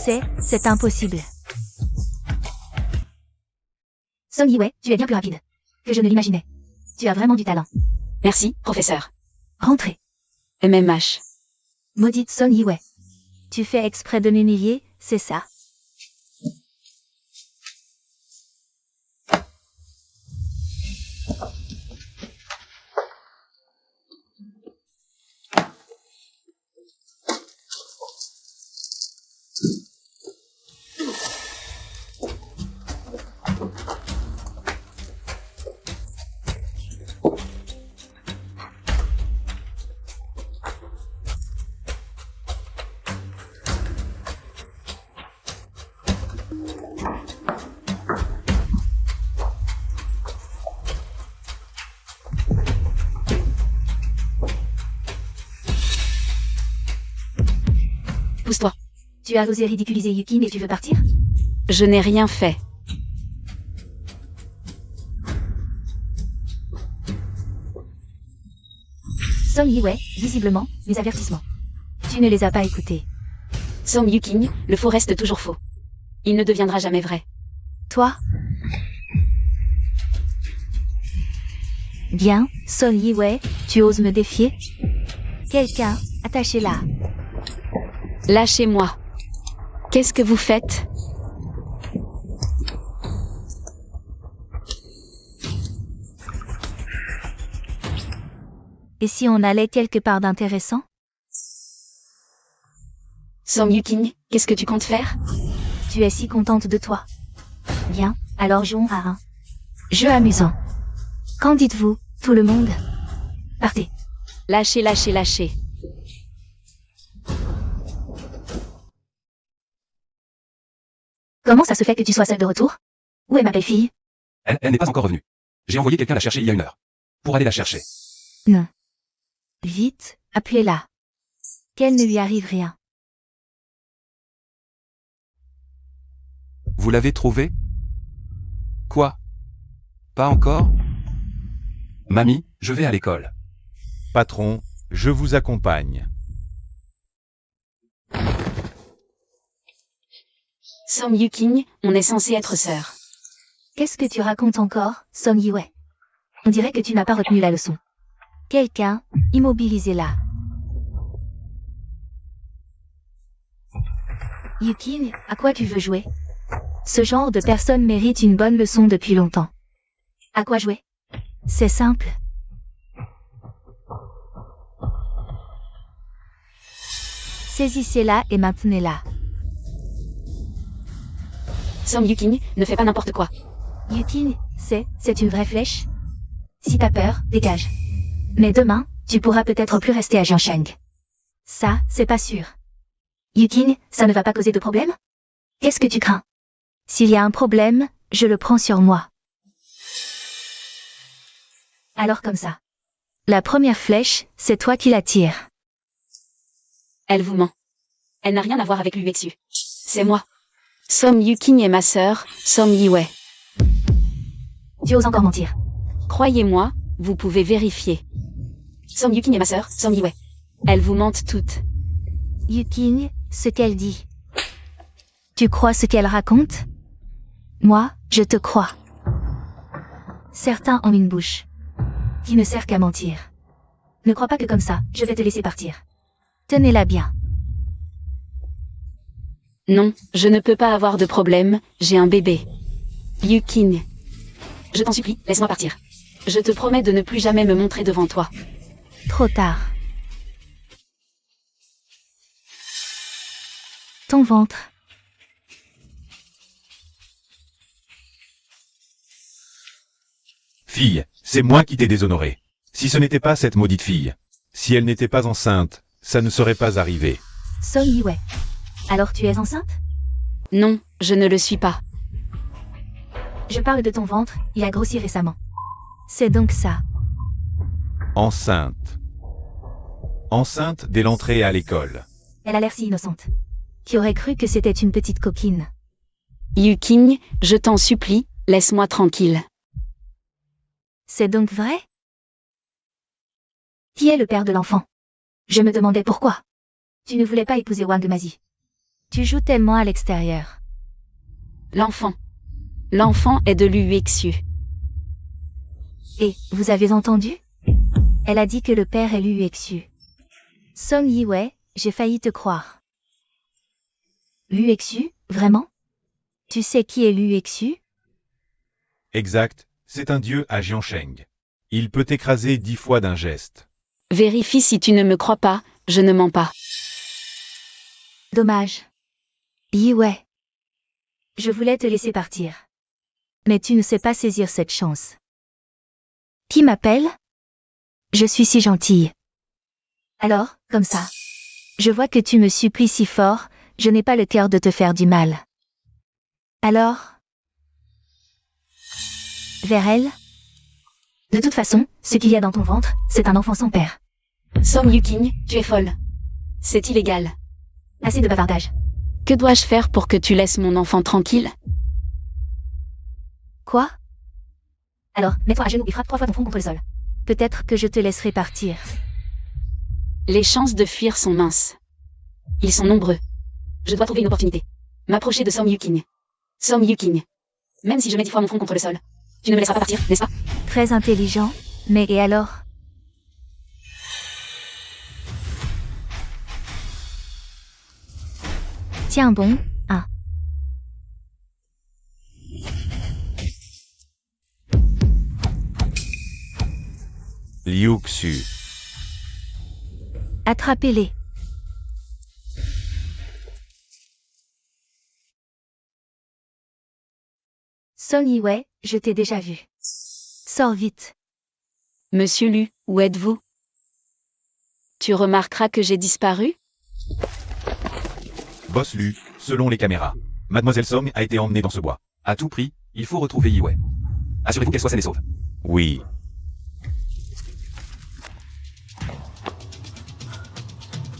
sais, c'est impossible. Song Yiwei, tu es bien plus rapide que je ne l'imaginais. Tu as vraiment du talent. Merci, professeur. Rentrez. MMH. Maudite Song Yiwei. Tu fais exprès de m'humilier, c'est ça? Pousse-toi. Tu as osé ridiculiser Yukin et tu veux partir? Je n'ai rien fait. Song Yiwei, visiblement, mes avertissements. Tu ne les as pas écoutés. Song Yuking, le faux reste toujours faux. Il ne deviendra jamais vrai. Toi? Bien, Song Yiwei, tu oses me défier? Quelqu'un, attachez-la. Lâchez-moi. Qu'est-ce que vous faites? Et si on allait quelque part d'intéressant? Song Yuking, qu'est-ce que tu comptes faire? Tu es si contente de toi. Bien, alors jouons à un jeu amusant. Qu'en dites-vous, tout le monde? Partez. Lâchez, lâchez, lâchez. Comment ça se fait que tu sois seule de retour? Où est ma belle-fille? Elle n'est pas encore revenue. J'ai envoyé quelqu'un la chercher il y a 1 heure. Pour aller la chercher. Non. Vite, appuyez-la. Qu'elle ne lui arrive rien. Vous l'avez trouvée? Quoi? Pas encore? Mamie, je vais à l'école. Patron, je vous accompagne. Song Yuking, on est censé être sœurs. Qu'est-ce que tu racontes encore, Song Yiwei? On dirait que tu n'as pas retenu la leçon. Quelqu'un, immobilisez-la. Yukin, à quoi tu veux jouer? Ce genre de personne mérite une bonne leçon depuis longtemps. À quoi jouer? C'est simple. Saisissez-la et maintenez-la. Song Yuking, ne fais pas n'importe quoi. Yukin, c'est une vraie flèche? Si t'as peur, dégage. Mais demain, tu pourras peut-être plus rester à Jiangsheng. Ça, c'est pas sûr. Yukin, ça ne va pas causer de problème? Qu'est-ce que tu crains? S'il y a un problème, je le prends sur moi. Alors comme ça. La première flèche, c'est toi qui la tires. Elle vous ment. Elle n'a rien à voir avec l'Uetsu. C'est moi. Song Yuking est ma sœur, Song Yiwei. Tu oses encore mentir. Croyez-moi, vous pouvez vérifier. Song Yuking est ma sœur, Song Yiwei. Elles vous mentent toutes. Yukin, ce qu'elle dit. Tu crois ce qu'elle raconte? Moi, je te crois. Certains ont une bouche qui ne sert qu'à mentir. Ne crois pas que comme ça, je vais te laisser partir. Tenez-la bien. Non, je ne peux pas avoir de problème, j'ai un bébé. Yuking. Je t'en supplie, laisse-moi partir. Je te promets de ne plus jamais me montrer devant toi. Trop tard. Ton ventre. Fille, c'est moi qui t'ai déshonoré. Si ce n'était pas cette maudite fille, si elle n'était pas enceinte, ça ne serait pas arrivé. Song Yiwei. Alors tu es enceinte? Non, je ne le suis pas. Je parle de ton ventre, il a grossi récemment. C'est donc ça. Enceinte. Enceinte dès l'entrée à l'école. Elle a l'air si innocente. Qui aurait cru que c'était une petite coquine? Yuking, je t'en supplie, laisse-moi tranquille. C'est donc vrai? Qui est le père de l'enfant? Je me demandais pourquoi. Tu ne voulais pas épouser Wang Mazi. Tu joues tellement à l'extérieur. L'enfant. L'enfant est de l'UXU. Et, vous avez entendu? Elle a dit que le père est l'UXU. Song Yi-wei, j'ai failli te croire. L'UXU, vraiment? Tu sais qui est l'UXU? Exact, c'est un dieu à Jiansheng. Il peut t'écraser 10 fois d'un geste. Vérifie si tu ne me crois pas, je ne mens pas. Dommage. Yi-wei. Je voulais te laisser partir. Mais tu ne sais pas saisir cette chance. Qui m'appelle? Je suis si gentille. Alors, comme ça. Je vois que tu me supplies si fort, je n'ai pas le cœur de te faire du mal. Alors? Vers elle? De toute façon, ce qu'il y a dans ton ventre, c'est un enfant sans père. Song Yuking, tu es folle. C'est illégal. Assez de bavardage. Que dois-je faire pour que tu laisses mon enfant tranquille? Quoi? Alors, mets-toi à genoux et frappe 3 fois ton front contre le sol. Peut-être que je te laisserai partir. Les chances de fuir sont minces. Ils sont nombreux. Je dois trouver une opportunité. M'approcher de Song Yuking. Song Yuking. Même si je mets 10 fois mon front contre le sol, tu ne me laisseras pas partir, n'est-ce pas? Très intelligent, mais et alors? Tiens bon, hein. Liu Xu. Attrapez-les. Song Yi-wei, je t'ai déjà vu. Sors vite. Monsieur Lu, où êtes-vous? Tu remarqueras que j'ai disparu? Boss Lu, selon les caméras. Mademoiselle Song a été emmenée dans ce bois. À tout prix, il faut retrouver Yi-wei. Assurez-vous qu'elle soit saine et sauve. Oui.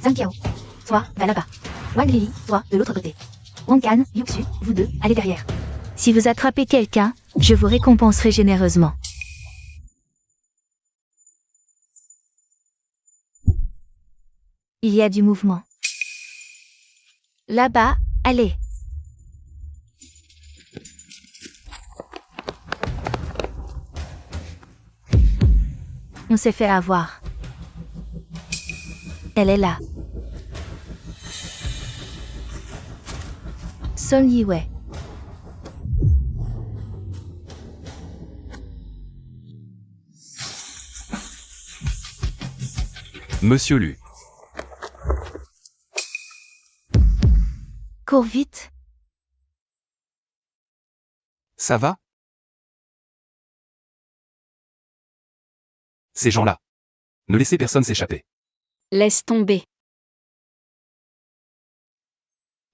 Zhang Qiao. Toi, va là-bas. Wang Lili, toi, de l'autre côté. Wang Kan, Yuxu, vous deux, allez derrière. Si vous attrapez quelqu'un, je vous récompenserai généreusement. Il y a du mouvement. Là-bas, allez. On s'est fait avoir. Elle est là. Song Yi-wei. Monsieur Lu. Cours vite. Ça va? Ces gens-là. Ne laissez personne s'échapper. Laisse tomber.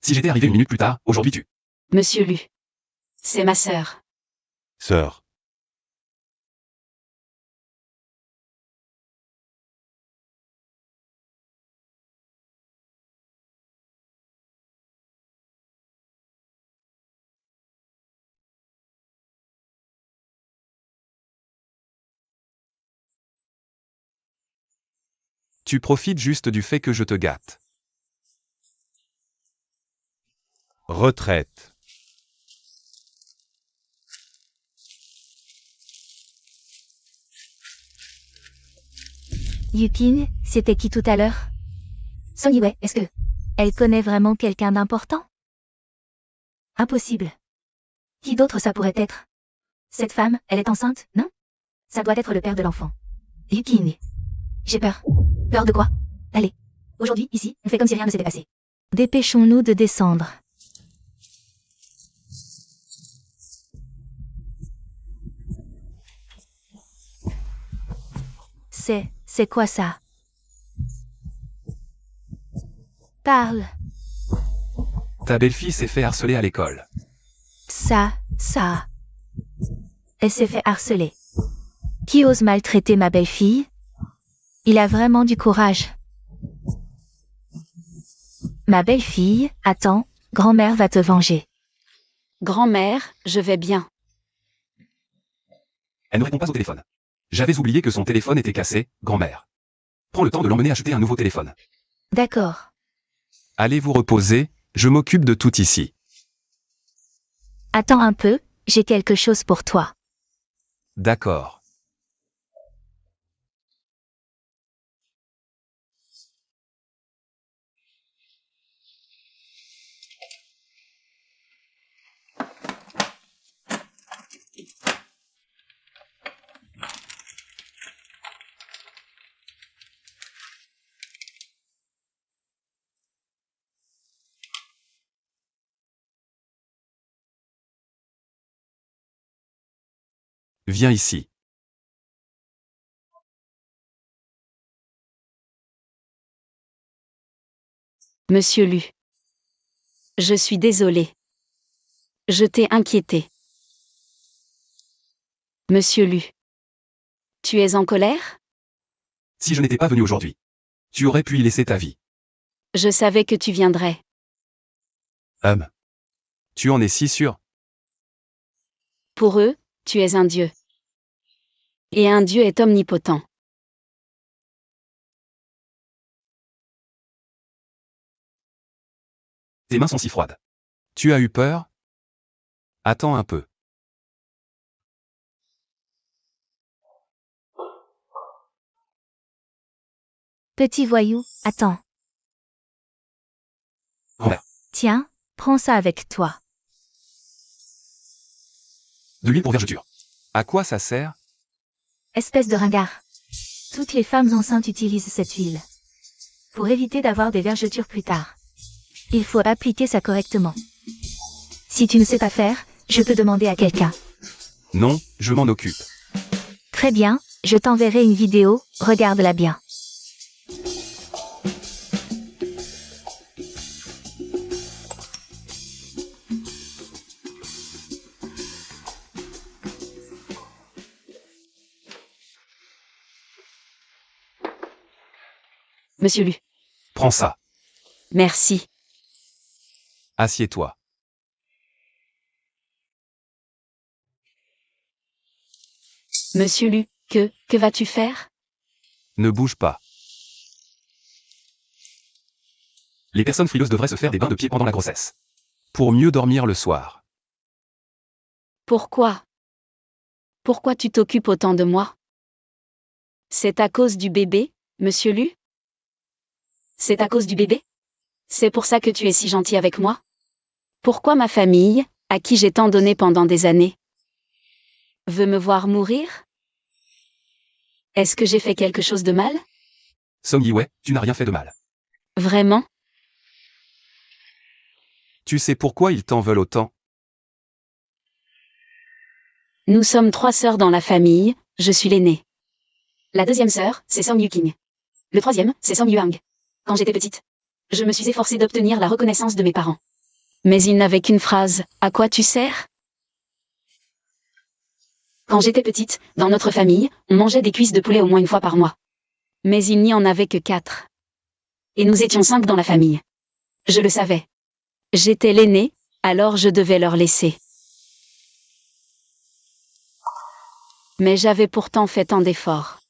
Si j'étais arrivé 1 minute plus tard, aujourd'hui tu. Monsieur Lu. C'est ma sœur. Sœur. Tu profites juste du fait que je te gâte. Retraite. Yukin, c'était qui tout à l'heure? Song Yi-wei, est-ce que... Elle connaît vraiment quelqu'un d'important? Impossible. Qui d'autre ça pourrait être? Cette femme, elle est enceinte, non? Ça doit être le père de l'enfant. Yukin. J'ai peur. Peur de quoi? Allez. Aujourd'hui, ici, on fait comme si rien ne s'était passé. Dépêchons-nous de descendre. C'est quoi ça? Parle. Ta belle-fille s'est fait harceler à l'école. Ça. Elle s'est fait harceler. Qui ose maltraiter ma belle-fille? Il a vraiment du courage. Ma belle-fille, attends, grand-mère va te venger. Grand-mère, je vais bien. Elle ne répond pas au téléphone. J'avais oublié que son téléphone était cassé, grand-mère. Prends le temps de l'emmener acheter un nouveau téléphone. D'accord. Allez vous reposer, Je m'occupe de tout ici. Attends un peu, j'ai quelque chose pour toi. D'accord. Viens ici. Monsieur Lu. Je suis désolée. Je t'ai inquiété. Monsieur Lu. Tu es en colère? Si je n'étais pas venu aujourd'hui, tu aurais pu y laisser ta vie. Je savais que tu viendrais. Tu en es si sûr? Pour eux, tu es un dieu. Et un dieu est omnipotent. Tes mains sont si froides. Tu as eu peur? Attends un peu. Petit voyou, attends. Grand-mère. Tiens, prends ça avec toi. De l'huile pour vergeture. À quoi ça sert? Espèce de ringard. Toutes les femmes enceintes utilisent cette huile. Pour éviter d'avoir des vergetures plus tard. Il faut appliquer ça correctement. Si tu ne sais pas faire, je peux demander à quelqu'un. Non, je m'en occupe. Très bien, je t'enverrai une vidéo, regarde-la bien. Monsieur Lu. Prends ça. Merci. Assieds-toi. Monsieur Lu, que vas-tu faire? Ne bouge pas. Les personnes frileuses devraient se faire des bains de pieds pendant la grossesse. Pour mieux dormir le soir. Pourquoi? Pourquoi tu t'occupes autant de moi? C'est à cause du bébé, monsieur Lu? C'est à cause du bébé? C'est pour ça que tu es si gentil avec moi? Pourquoi ma famille, à qui j'ai tant donné pendant des années, veut me voir mourir? Est-ce que j'ai fait quelque chose de mal? Song Yi-wei, tu n'as rien fait de mal. Vraiment? Tu sais pourquoi ils t'en veulent autant? Nous sommes 3 sœurs dans la famille, je suis l'aînée. La deuxième sœur, c'est Song Yuking. Le troisième, c'est Song Yuang. Quand j'étais petite, je me suis efforcée d'obtenir la reconnaissance de mes parents. Mais ils n'avaient qu'une phrase, à quoi tu sers? Quand j'étais petite, dans notre famille, on mangeait des cuisses de poulet au moins une fois par mois. Mais il n'y en avait que 4. Et nous étions 5 dans la famille. Je le savais. J'étais l'aînée, alors je devais leur laisser. Mais j'avais pourtant fait tant d'efforts.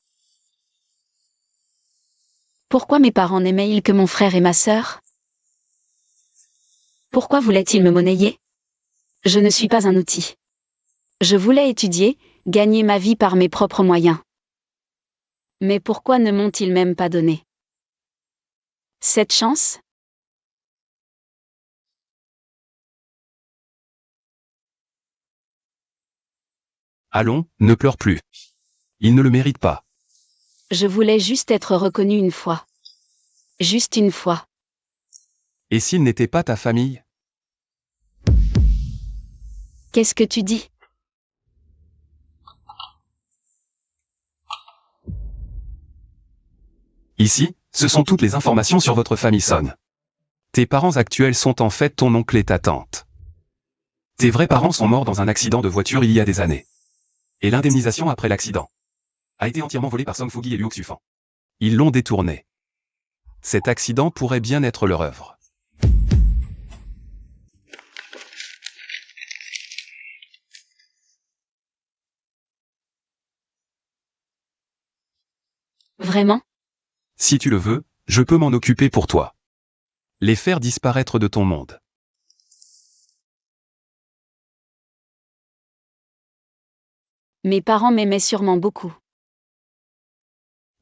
Pourquoi mes parents n'aimaient-ils que mon frère et ma sœur? Pourquoi voulaient-ils me monnayer? Je ne suis pas un outil. Je voulais étudier, gagner ma vie par mes propres moyens. Mais pourquoi ne m'ont-ils même pas donné cette chance? Allons, ne pleure plus. Ils ne le méritent pas. Je voulais juste être reconnue une fois. Juste une fois. Et s'ils n'étaient pas ta famille? Qu'est-ce que tu dis? Ici, ce sont toutes les informations sur votre famille Son. Tes parents actuels sont en fait ton oncle et ta tante. Tes vrais parents sont morts dans un accident de voiture il y a des années. Et l'indemnisation après l'accident a été entièrement volée par Song Fugi et Liu Xufan. Ils l'ont détournée. Cet accident pourrait bien être leur œuvre. Vraiment? Si tu le veux, je peux m'en occuper pour toi. Les faire disparaître de ton monde. Mes parents m'aimaient sûrement beaucoup.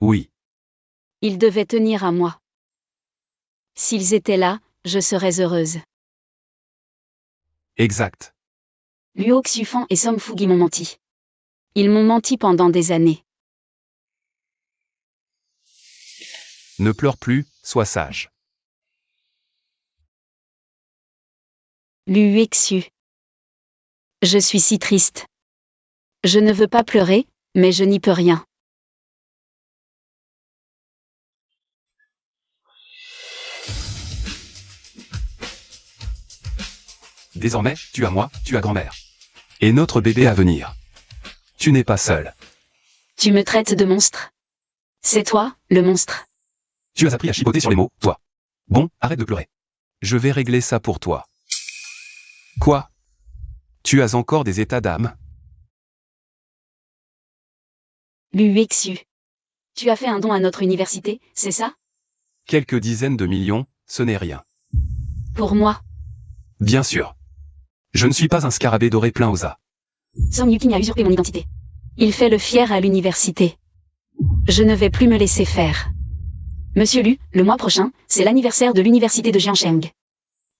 Oui. Ils devaient tenir à moi. S'ils étaient là, je serais heureuse. Exact. Luo Xufan et Som Fugi m'ont menti. Ils m'ont menti pendant des années. Ne pleure plus, sois sage. Luo Xu. Je suis si triste. Je ne veux pas pleurer, mais je n'y peux rien. Désormais, tu as moi, tu as grand-mère. Et notre bébé à venir. Tu n'es pas seul. Tu me traites de monstre. C'est toi, le monstre. Tu as appris à chipoter sur les mots, toi. Bon, arrête de pleurer. Je vais régler ça pour toi. Quoi? Tu as encore des états d'âme? Luo Xu. Tu as fait un don à notre université, c'est ça? Quelques dizaines de millions, ce n'est rien. Pour moi. Bien sûr. Je ne suis pas un scarabée doré plein aux as. Song Yuking a usurpé mon identité. Il fait le fier à l'université. Je ne vais plus me laisser faire. Monsieur Lu, le mois prochain, c'est l'anniversaire de l'université de Jiangsheng.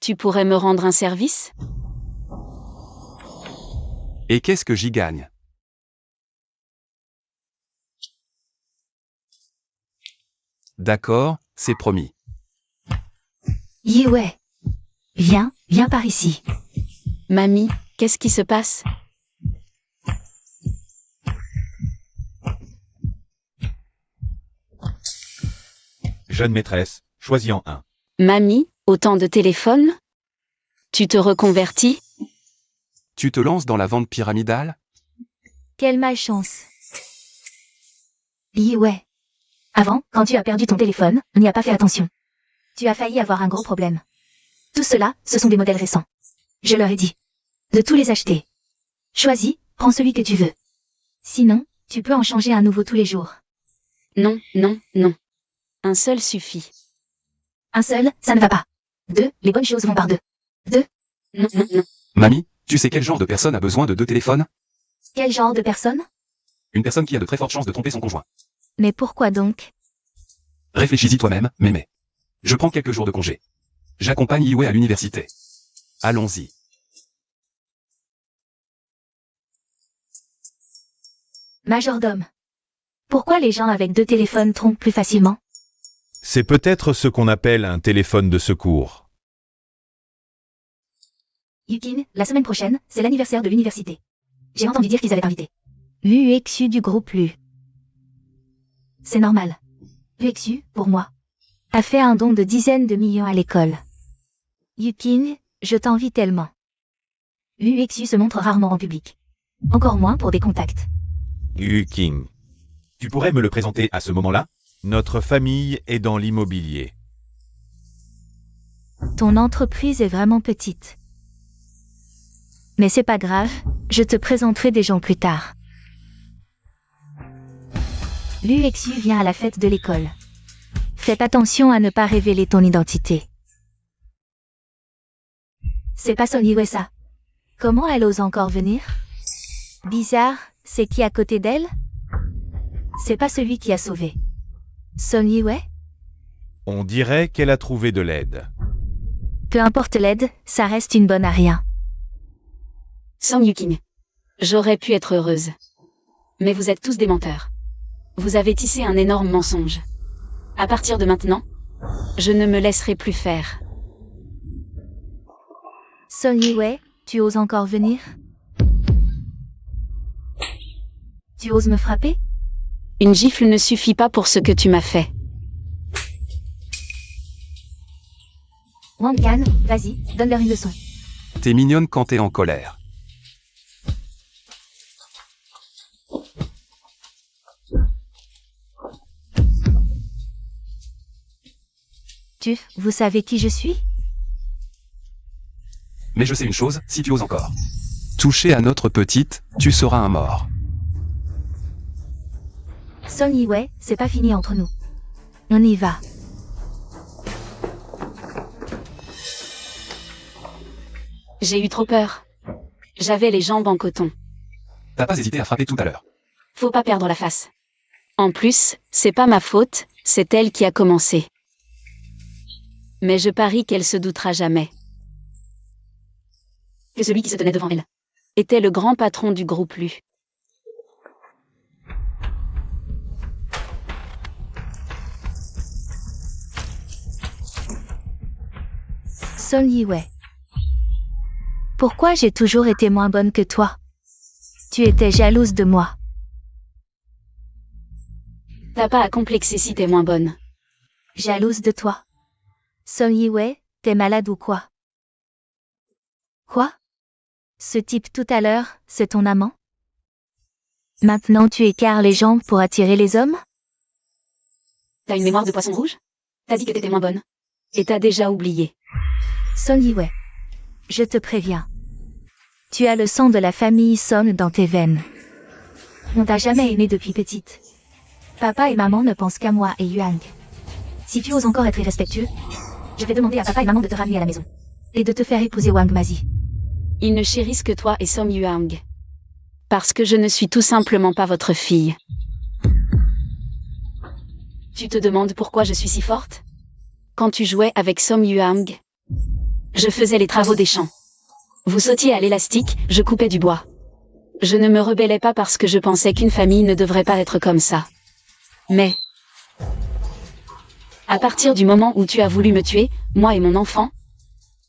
Tu pourrais me rendre un service? Et qu'est-ce que j'y gagne? D'accord, c'est promis. Yue. Viens par ici. Mamie, qu'est-ce qui se passe? Jeune maîtresse, choisis-en un. Mamie, autant de téléphones? Tu te reconvertis? Tu te lances dans la vente pyramidale? Quelle malchance. Yue. Avant, quand tu as perdu ton téléphone, on n'y a pas fait attention. Tu as failli avoir un gros problème. Tout cela, ce sont des modèles récents. Je leur ai dit de tous les acheter. Choisis, prends celui que tu veux. Sinon, tu peux en changer un nouveau tous les jours. Non, non, non. Un seul suffit. Un seul, ça ne va pas. Deux, les bonnes choses vont par deux. Deux, Non, non, non. Mamie, tu sais quel genre de personne a besoin de 2 téléphones? quel genre de personne? Une personne qui a de très fortes chances de tromper son conjoint. Mais pourquoi donc? Réfléchis-y toi-même, mémé. Je prends quelques jours de congé. J'accompagne Yue à l'université. Allons-y. Majordome. Pourquoi les gens avec 2 téléphones trompent plus facilement? C'est peut-être ce qu'on appelle un téléphone de secours. Yukin, la semaine prochaine, c'est l'anniversaire de l'université. J'ai entendu dire qu'ils allaient t'inviter. Luexu du groupe Lu. C'est normal. Luexu, pour moi, a fait un don de dizaines de millions à l'école. Yukin, je t'envie tellement. Luexu se montre rarement en public. Encore moins pour des contacts. Yu King. Tu pourrais me le présenter à ce moment-là? Notre famille est dans l'immobilier. Ton entreprise est vraiment petite. Mais c'est pas grave, je te présenterai des gens plus tard. Luexu vient à la fête de l'école. Faites attention à ne pas révéler ton identité. C'est pas Son Yue ça. Comment elle ose encore venir? Bizarre, c'est qui à côté d'elle? C'est pas celui qui a sauvé. Son Yue? On dirait qu'elle a trouvé de l'aide. Peu importe l'aide, ça reste une bonne à rien. Song Yuking. J'aurais pu être heureuse. Mais vous êtes tous des menteurs. Vous avez tissé un énorme mensonge. À partir de maintenant, je ne me laisserai plus faire. Son Yue, tu oses encore venir? Tu oses me frapper? Une gifle ne suffit pas pour ce que tu m'as fait. Wang Kan, vas-y, donne-leur une leçon. T'es mignonne quand t'es en colère. Vous savez qui je suis? Mais je sais une chose, si tu oses encore toucher à notre petite, tu seras un mort. Son Yue, c'est pas fini entre nous. On y va. J'ai eu trop peur. J'avais les jambes en coton. T'as pas hésité à frapper tout à l'heure. Faut pas perdre la face. En plus, c'est pas ma faute, c'est elle qui a commencé. Mais je parie qu'elle se doutera jamais que celui qui se tenait devant elle était le grand patron du groupe Lu. Son Yue. Pourquoi j'ai toujours été moins bonne que toi? Tu étais jalouse de moi. T'as pas à complexer si t'es moins bonne. Jalouse de toi. Son Yue, t'es malade ou quoi? Quoi? Ce type tout à l'heure, c'est ton amant? Maintenant tu écarts les jambes pour attirer les hommes? T'as une mémoire de poisson rouge? T'as dit que t'étais moins bonne. Et t'as déjà oublié. Son Yue. Je te préviens. Tu as le sang de la famille Son dans tes veines. On t'a jamais aimé depuis petite. Papa et maman ne pensent qu'à moi et Yuang. Si tu oses encore être irrespectueux, je vais demander à papa et maman de te ramener à la maison. Et de te faire épouser Wang Mazi. Ils ne chérissent que toi et Som Yuang. Parce que je ne suis tout simplement pas votre fille. Tu te demandes pourquoi je suis si forte? Quand tu jouais avec Som Yuang, je faisais les travaux des champs. Vous sautiez à l'élastique, je coupais du bois. Je ne me rebellais pas parce que je pensais qu'une famille ne devrait pas être comme ça. Mais, à partir du moment où tu as voulu me tuer, moi et mon enfant,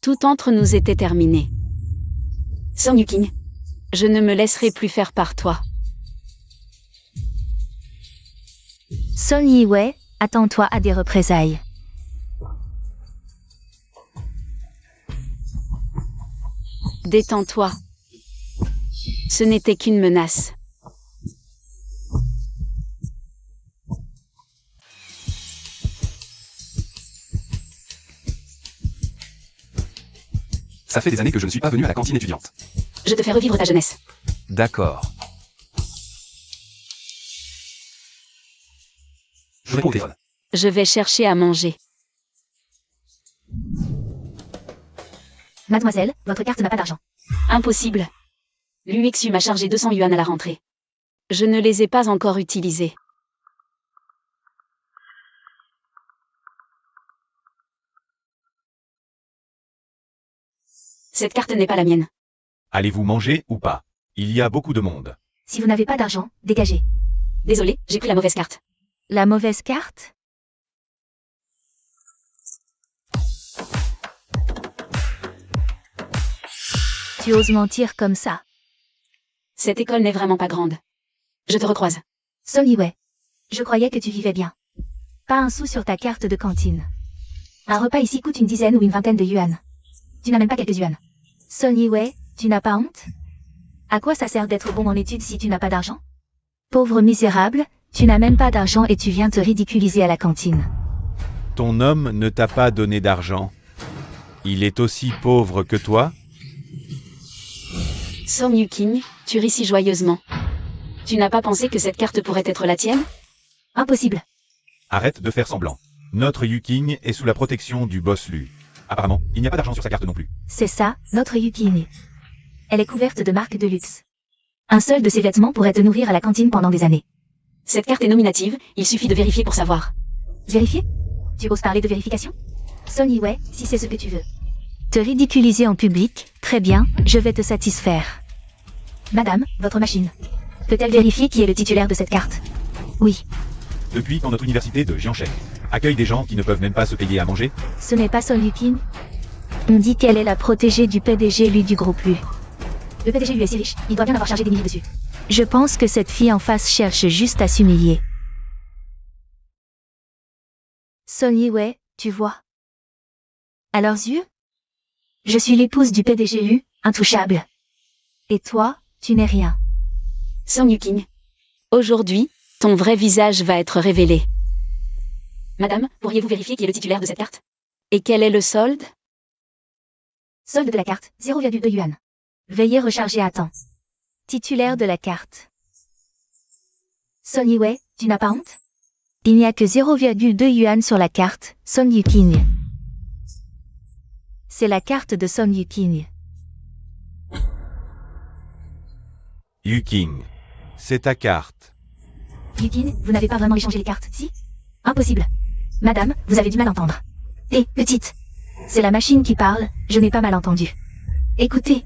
tout entre nous était terminé. Song Yuking, je ne me laisserai plus faire par toi. Son Yue, attends-toi à des représailles. Détends-toi. Ce n'était qu'une menace. Ça fait des années que je ne suis pas venu à la cantine étudiante. Je te fais revivre ta jeunesse. D'accord. Je réponds au téléphone. Je vais chercher à manger. Mademoiselle, votre carte n'a pas d'argent. Impossible. L'UXU m'a chargé 200 yuan à la rentrée. Je ne les ai pas encore utilisés. Cette carte n'est pas la mienne. Allez-vous manger ou pas? Il y a beaucoup de monde. Si vous n'avez pas d'argent, dégagez. Désolé, j'ai pris la mauvaise carte. La mauvaise carte? Tu oses mentir comme ça. Cette école n'est vraiment pas grande. Je te recroise. Son Yue. Je croyais que tu vivais bien. Pas un sou sur ta carte de cantine. Un repas ici coûte une dizaine ou une vingtaine de yuan. Tu n'as même pas quelques yuan. Son Yue, tu n'as pas honte? À quoi ça sert d'être bon en études si tu n'as pas d'argent? Pauvre misérable, tu n'as même pas d'argent et tu viens te ridiculiser à la cantine. Ton homme ne t'a pas donné d'argent. Il est aussi pauvre que toi? Som Yuking, tu ris si joyeusement. Tu n'as pas pensé que cette carte pourrait être la tienne? Impossible. Arrête de faire semblant. Notre Yuking est sous la protection du boss Lu. Apparemment, il n'y a pas d'argent sur sa carte non plus. C'est ça, notre Yukini. Elle est couverte de marques de luxe. Un seul de ses vêtements pourrait te nourrir à la cantine pendant des années. Cette carte est nominative, il suffit de vérifier pour savoir. Vérifier? Tu oses parler de vérification? Son Yue, si c'est ce que tu veux. Te ridiculiser en public, très bien, je vais te satisfaire. Madame, votre machine. Peut-elle vérifier qui est le titulaire de cette carte? Oui. Depuis quand notre université de Jianshen accueille des gens qui ne peuvent même pas se payer à manger? Ce n'est pas Son Yukin. On dit qu'elle est la protégée du PDG lui du groupe Lu. Le PDG lui est si riche, il doit bien avoir chargé des milliers dessus. Je pense que cette fille en face cherche juste à s'humilier. Son Yue, tu vois. À leurs yeux? Je suis l'épouse du PDG Lu, intouchable. Et toi, tu n'es rien. Som Yuking. Aujourd'hui, ton vrai visage va être révélé. Madame, pourriez-vous vérifier qui est le titulaire de cette carte? Et quel est le solde? Solde de la carte, 0,2 yuan. Veuillez recharger à temps. Titulaire de la carte. Son Yue, tu n'as pas honte? Il n'y a que 0,2 yuan sur la carte, Son Yuking. C'est la carte de Son Yuking. Yuking. C'est ta carte. Yukin, vous n'avez pas vraiment échangé les cartes, si? Impossible. Madame, vous avez du mal à entendre. Hé, petite. C'est la machine qui parle, je n'ai pas mal entendu. Écoutez.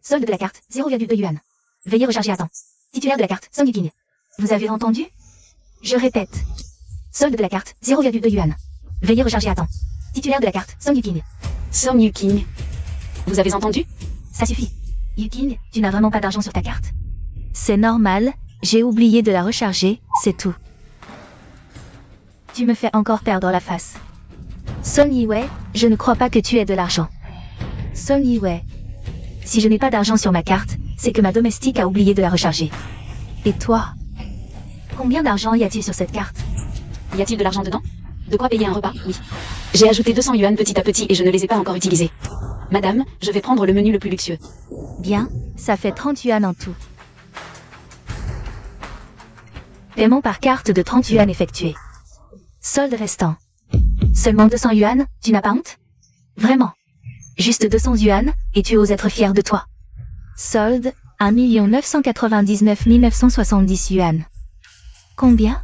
Solde de la carte, 0,2 yuan. Veuillez recharger à temps. Titulaire de la carte, Song Yuking. Vous avez entendu? Je répète. Solde de la carte, 0,2 yuan. Veuillez recharger à temps. Titulaire de la carte, Song Yuking. Song Yuking. Vous avez entendu? Ça suffit. Yuking, tu n'as vraiment pas d'argent sur ta carte? C'est normal, j'ai oublié de la recharger, c'est tout. Tu me fais encore perdre la face. Song Yiwei, je ne crois pas que tu aies de l'argent. Song Yiwei. Si je n'ai pas d'argent sur ma carte, c'est que ma domestique a oublié de la recharger. Et toi? Combien d'argent y a-t-il sur cette carte? Y a-t-il de l'argent dedans? De quoi payer un repas? Oui. J'ai ajouté 200 yuan petit à petit et je ne les ai pas encore utilisés. Madame, je vais prendre le menu le plus luxueux. Bien, ça fait 30 yuan en tout. Paiement par carte de 30 yuan effectué. Solde restant. Seulement 200 yuan, tu n'as pas honte? Vraiment. Juste 200 yuan, et tu oses être fier de toi. Solde, 1 999 970 yuan. Combien?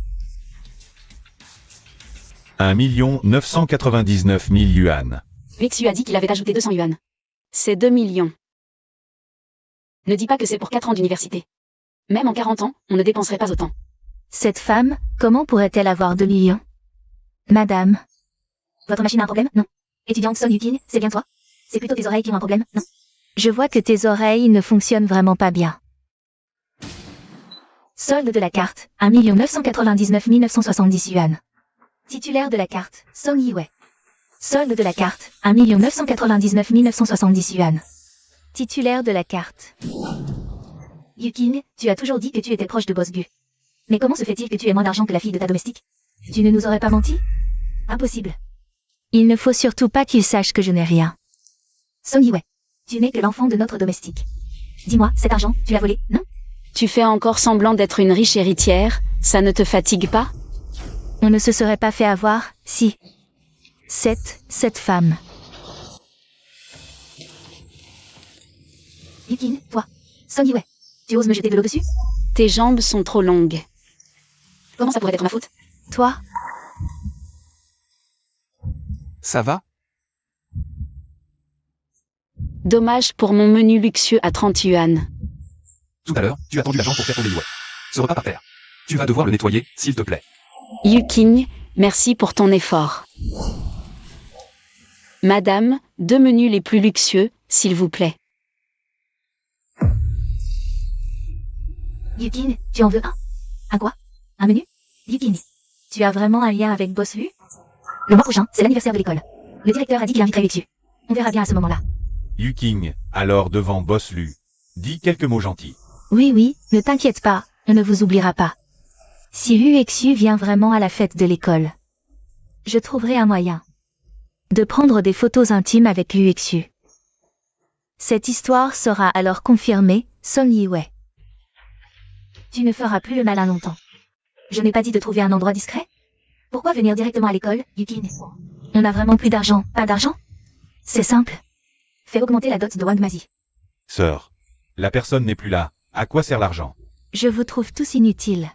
1 999 000 yuan. Yuexu a dit qu'il avait ajouté 200 yuan. C'est 2 millions. Ne dis pas que c'est pour 4 ans d'université. Même en 40 ans, on ne dépenserait pas autant. Cette femme, comment pourrait-elle avoir 2 millions? Madame. Votre machine a un problème? Non. Étudiante Song Yuking, c'est bien toi? C'est plutôt tes oreilles qui ont un problème? Non. Je vois que tes oreilles ne fonctionnent vraiment pas bien. Solde de la carte, 1 999 970 yuan. Titulaire de la carte, Song Yiwei. Solde de la carte, 1 999 970 yuan. Titulaire de la carte. Yuking, tu as toujours dit que tu étais proche de Boss Gu. Mais comment se fait-il que tu aies moins d'argent que la fille de ta domestique? Tu ne nous aurais pas menti? Impossible. Il ne faut surtout pas qu'il sache que je n'ai rien. Song Yiwei, tu n'es que l'enfant de notre domestique. Dis-moi, cet argent, tu l'as volé, non? Tu fais encore semblant d'être une riche héritière, ça ne te fatigue pas? On ne se serait pas fait avoir, si. Cette femme. Yuking, toi. Song Yiwei, tu oses me jeter de l'eau dessus? Tes jambes sont trop longues. Comment ça pourrait être ma faute? Toi? Ça va? Dommage pour mon menu luxueux à 30 yuan. Tout à l'heure, tu as tendu la jambe pour faire tomber Yuwei. Ce repas par terre. Tu vas devoir le nettoyer, s'il te plaît. Yuking, merci pour ton effort. Madame, 2 menus les plus luxueux, s'il vous plaît. Yuking, tu en veux un? Un quoi? Un menu? Yuking, tu as vraiment un lien avec Boss Lu? Le mois prochain, c'est l'anniversaire de l'école. Le directeur a dit qu'il inviterait Yuexu. On verra bien à ce moment-là. Yuking, alors devant Boss Lu. Dis quelques mots gentils. Oui, ne t'inquiète pas, on ne vous oubliera pas. Si Yuexu vient vraiment à la fête de l'école, je trouverai un moyen de prendre des photos intimes avec Yuexu. Cette histoire sera alors confirmée, Song Yiwei. Tu ne feras plus le malin longtemps. Je n'ai pas dit de trouver un endroit discret? Pourquoi venir directement à l'école, Yuking? On n'a vraiment plus d'argent, pas d'argent? C'est simple. Fais augmenter la dot de Wang Mazi. Sœur. La personne n'est plus là. À quoi sert l'argent? Je vous trouve tous inutiles.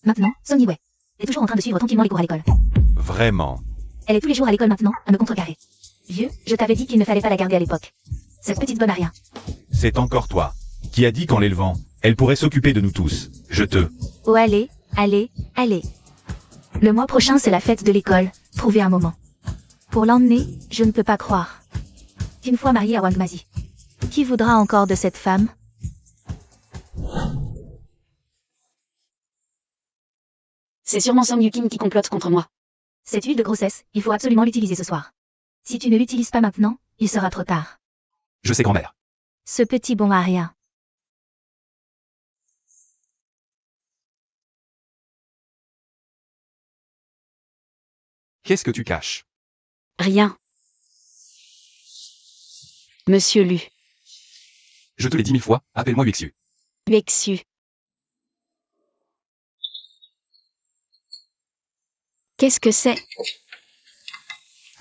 Maintenant, Song Yiwei est toujours en train de suivre tranquillement les cours à l'école. Vraiment. Elle est tous les jours à l'école maintenant, à me contrecarrer. Vieux, je t'avais dit qu'il ne fallait pas la garder à l'époque. Cette petite bonne à rien. C'est encore toi. Qui a dit qu'en l'élevant, elle pourrait s'occuper de nous tous. Je te... Oh allez. Le mois prochain c'est la fête de l'école, trouvez un moment. Pour l'emmener, je ne peux pas croire. Une fois mariée à Wang Mazi. Qui voudra encore de cette femme? C'est sûrement Song Yuking qui complote contre moi. Cette huile de grossesse, il faut absolument l'utiliser ce soir. Si tu ne l'utilises pas maintenant, il sera trop tard. Je sais, grand-mère. Ce petit bon à rien. Qu'est-ce que tu caches? Rien. Monsieur Lu. Je te l'ai dit 1000 fois, appelle-moi Yuexu. Yuexu. Qu'est-ce que c'est?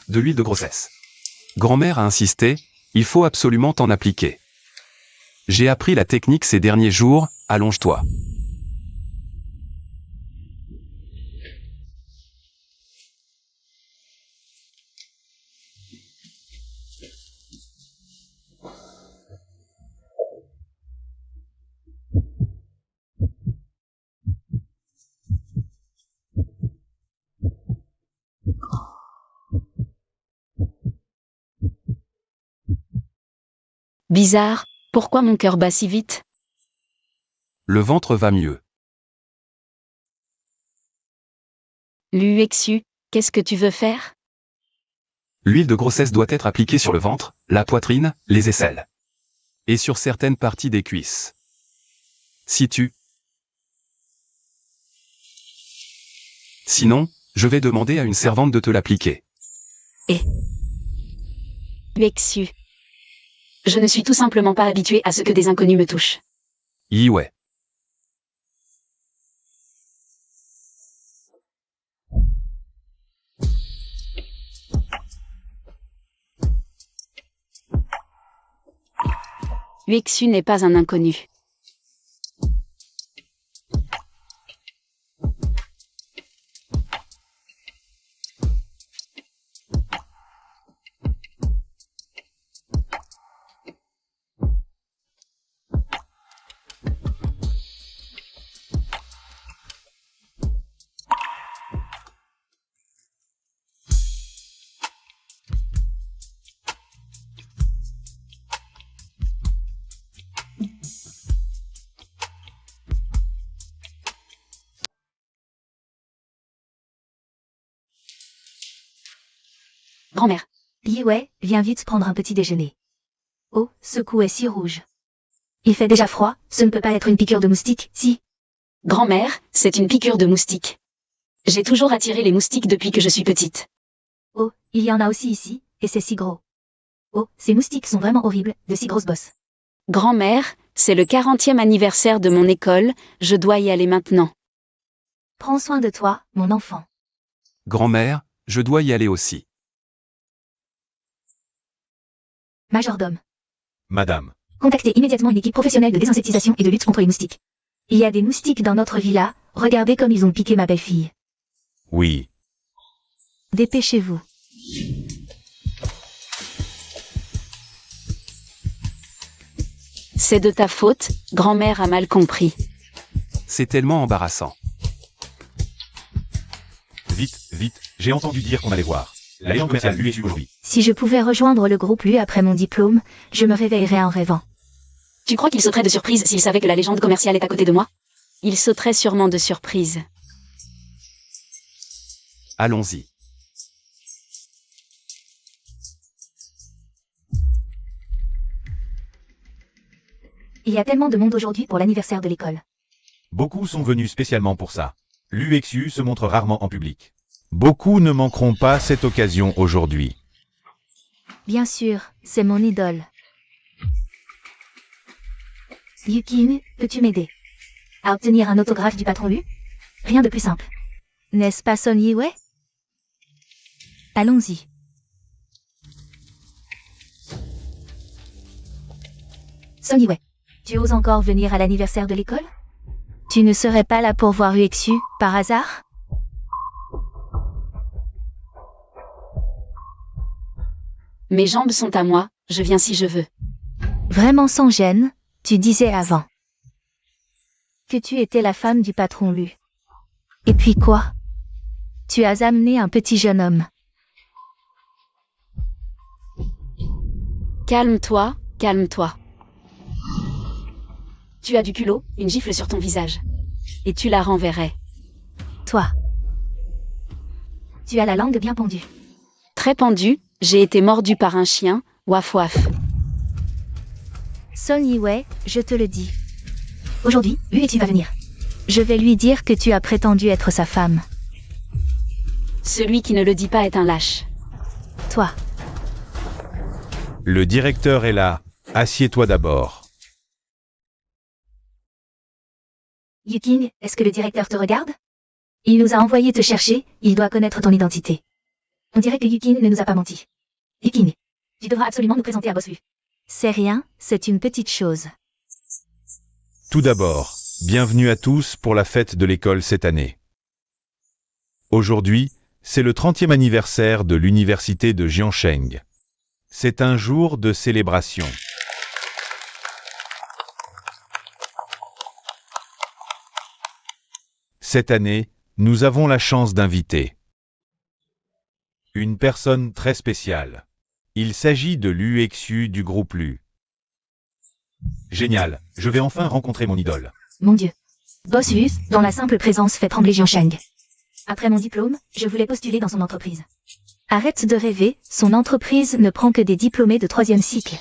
De l'huile de grossesse. Grand-mère a insisté, il faut absolument t'en appliquer. J'ai appris la technique ces derniers jours, allonge-toi. Bizarre, pourquoi mon cœur bat si vite? Le ventre va mieux. Luexu, qu'est-ce que tu veux faire? L'huile de grossesse doit être appliquée sur le ventre, la poitrine, les aisselles. Et sur certaines parties des cuisses. Sinon, je vais demander à une servante de te l'appliquer. Luexu. Je ne suis tout simplement pas habituée à ce que des inconnus me touchent. Ouais. Luexu n'est pas un inconnu. Grand-mère. Yue, viens vite prendre un petit déjeuner. Oh, ce cou est si rouge. Il fait déjà froid, ce ne peut pas être une piqûre de moustique, si. Grand-mère, c'est une piqûre de moustique. J'ai toujours attiré les moustiques depuis que je suis petite. Oh, il y en a aussi ici, et c'est si gros. Oh, ces moustiques sont vraiment horribles, de si grosses bosses. Grand-mère, c'est le 40e anniversaire de mon école, je dois y aller maintenant. Prends soin de toi, mon enfant. Grand-mère, je dois y aller aussi. Majordome. Madame. Contactez immédiatement une équipe professionnelle de désinsectisation et de lutte contre les moustiques. Il y a des moustiques dans notre villa, regardez comme ils ont piqué ma belle-fille. Oui. Dépêchez-vous. C'est de ta faute, grand-mère a mal compris. C'est tellement embarrassant. Vite, vite, j'ai entendu dire qu'on allait voir. La légende commerciale lui est aujourd'hui. Si je pouvais rejoindre le groupe lui après mon diplôme, je me réveillerais en rêvant. Tu crois qu'il sauterait de surprise s'il savait que la légende commerciale est à côté de moi? Il sauterait sûrement de surprise. Allons-y. Il y a tellement de monde aujourd'hui pour l'anniversaire de l'école. Beaucoup sont venus spécialement pour ça. L'UXU se montre rarement en public. Beaucoup ne manqueront pas cette occasion aujourd'hui. Bien sûr, c'est mon idole. Yukin, peux-tu m'aider à obtenir un autographe du patron Lu? Rien de plus simple. N'est-ce pas Son Yue? Allons-y. Son Yue, tu oses encore venir à l'anniversaire de l'école? Tu ne serais pas là pour voir UXU, par hasard? Mes jambes sont à moi, je viens si je veux. Vraiment sans gêne, tu disais avant que tu étais la femme du patron Lu. Et puis quoi? Tu as amené un petit jeune homme. Calme-toi, calme-toi. Tu as du culot, une gifle sur ton visage. Et tu la renverrais. Toi. Tu as la langue bien pendue. Très pendue, j'ai été mordue par un chien, waf waf. Son Yue, je te le dis. Aujourd'hui, lui et tu vas venir. Je vais lui dire que tu as prétendu être sa femme. Celui qui ne le dit pas est un lâche. Toi. Le directeur est là. Assieds-toi d'abord. Yukin, est-ce que le directeur te regarde? Il nous a envoyé te chercher, il doit connaître ton identité. On dirait que Yukin ne nous a pas menti. Yukin, tu devras absolument nous présenter à Boss Lu. C'est rien, c'est une petite chose. Tout d'abord, bienvenue à tous pour la fête de l'école cette année. Aujourd'hui, c'est le 30e anniversaire de l'université de Jiansheng. C'est un jour de célébration. Cette année, nous avons la chance d'inviter une personne très spéciale. Il s'agit de Lu Exu du groupe Lu. Génial, je vais enfin rencontrer mon idole. Mon Dieu. Boss Hu, dont la simple présence fait trembler Jiansheng. Après mon diplôme, je voulais postuler dans son entreprise. Arrête de rêver, son entreprise ne prend que des diplômés de 3e cycle.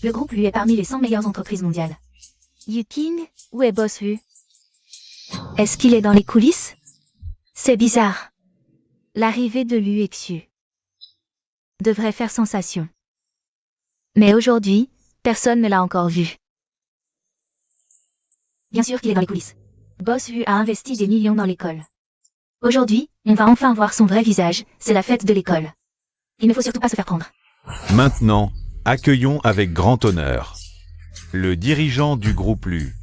Le groupe Lu est parmi les 100 meilleures entreprises mondiales. Yukin, où est Boss Hu? Est-ce qu'il est dans les coulisses? C'est bizarre. L'arrivée de Lu Exu devrait faire sensation. Mais aujourd'hui, personne ne l'a encore vu. Bien sûr qu'il est dans les coulisses. Boss Hu a investi des millions dans l'école. Aujourd'hui, on va enfin voir son vrai visage, c'est la fête de l'école. Il ne faut surtout pas se faire prendre. Maintenant, accueillons avec grand honneur le dirigeant du groupe Lu.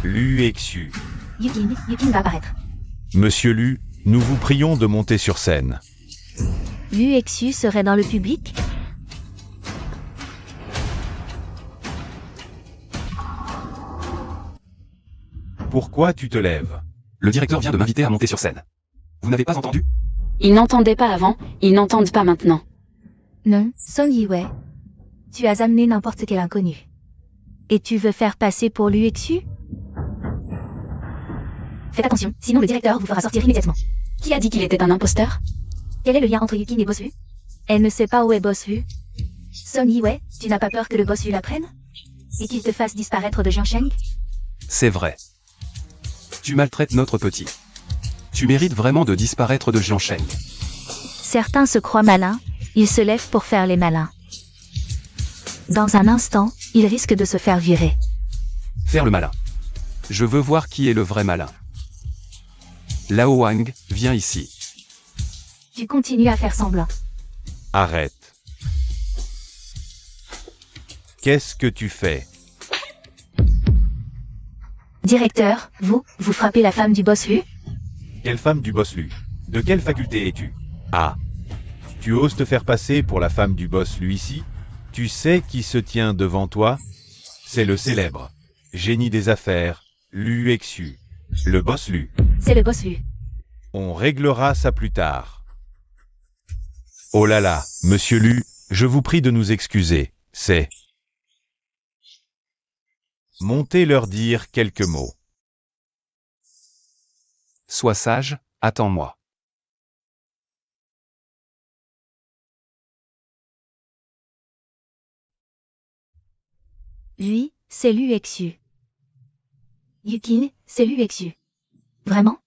Lu Exu. Yukin va apparaître. Monsieur Lu, nous vous prions de monter sur scène. Lu Exu serait dans le public? Pourquoi tu te lèves? Le directeur vient de m'inviter à monter sur scène. Vous n'avez pas entendu? Ils n'entendaient pas avant, ils n'entendent pas maintenant. Non, Song Yiwei. Tu as amené n'importe quel inconnu. Et tu veux faire passer pour Lu Exu? Faites attention, sinon le directeur vous fera sortir immédiatement. Qui a dit qu'il était un imposteur? Quel est le lien entre Yukin et Boss Hu? Elle ne sait pas où est Boss Hu. Song Yiwei, tu n'as pas peur que le Boss Hu la prenne? Et qu'il te fasse disparaître de Jiansheng? C'est vrai. Tu maltraites notre petit. Tu mérites vraiment de disparaître de Jiansheng. Certains se croient malins, ils se lèvent pour faire les malins. Dans un instant, ils risquent de se faire virer. Faire le malin. Je veux voir qui est le vrai malin. Lao Wang, viens ici. Tu continues à faire semblant. Arrête. Qu'est-ce que tu fais? Directeur, vous frappez la femme du Boss Hu? Quelle femme du boss Lu? De quelle faculté es-tu? Ah. Tu oses te faire passer pour la femme du boss Lu ici? Tu sais qui se tient devant toi? C'est le célèbre génie des affaires, Lu Exu. Le boss Lu. C'est le Boss Hu. On réglera ça plus tard. Oh là là, monsieur Lu, je vous prie de nous excuser, c'est... Montez leur dire quelques mots. Sois sage, attends-moi. Lui, c'est Lu Exu. Yukin, c'est Lu Exu. Vraiment?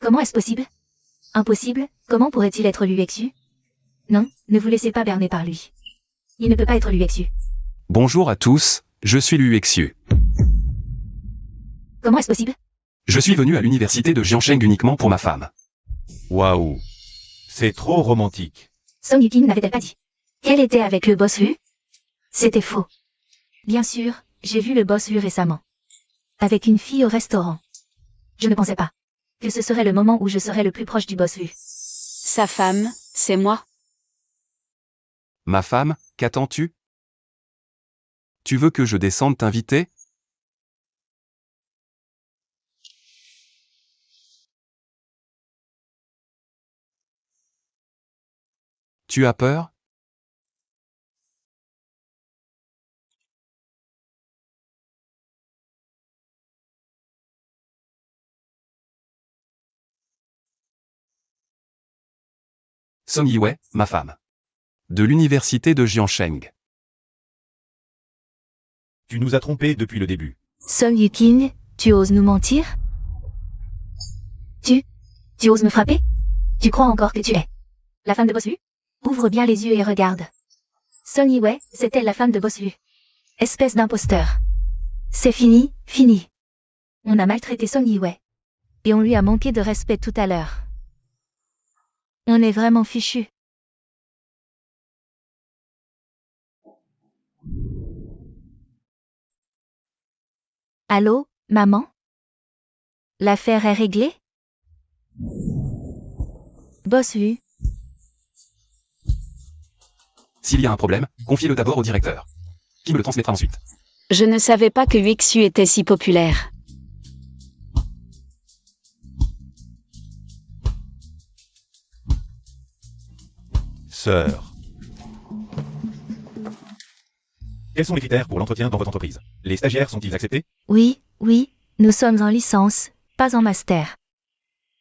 Comment est-ce possible? Impossible? Comment pourrait-il être Lu Exu? Non, ne vous laissez pas berner par lui. Il ne peut pas être Lu Exu. Bonjour à tous, je suis Lu Exu. Comment est-ce possible? Je suis venu à l'université de Jiansheng uniquement pour ma femme. Waouh. C'est trop romantique. Song Yukin n'avait-elle pas dit qu'elle était avec le Boss Hu? C'était faux. Bien sûr, j'ai vu le Boss Hu récemment. Avec une fille au restaurant. Je ne pensais pas que ce serait le moment où je serais le plus proche du Boss Hu. Sa femme, c'est moi. Ma femme, qu'attends-tu? Tu veux que je descende t'inviter? Tu as peur? Song Yiwei, ma femme. De l'université de Jiansheng. Tu nous as trompés depuis le début. Song Yukin, tu oses nous mentir? Tu oses me frapper? Tu crois encore que tu es la femme de Boss Hu? Ouvre bien les yeux et regarde. Song Yiwei, c'est elle la femme de Boss Hu. Espèce d'imposteur. C'est fini, fini. On a maltraité Song Yiwei. Et on lui a manqué de respect tout à l'heure. On est vraiment fichu. Allô, maman? L'affaire est réglée? Boss Hu, S'il y a un problème, confiez-le d'abord au directeur, qui me le transmettra ensuite. Je ne savais pas que Uexu était si populaire. Sœur. Quels sont les critères pour l'entretien dans votre entreprise? Les stagiaires sont-ils acceptés? oui, nous sommes en licence, pas en master.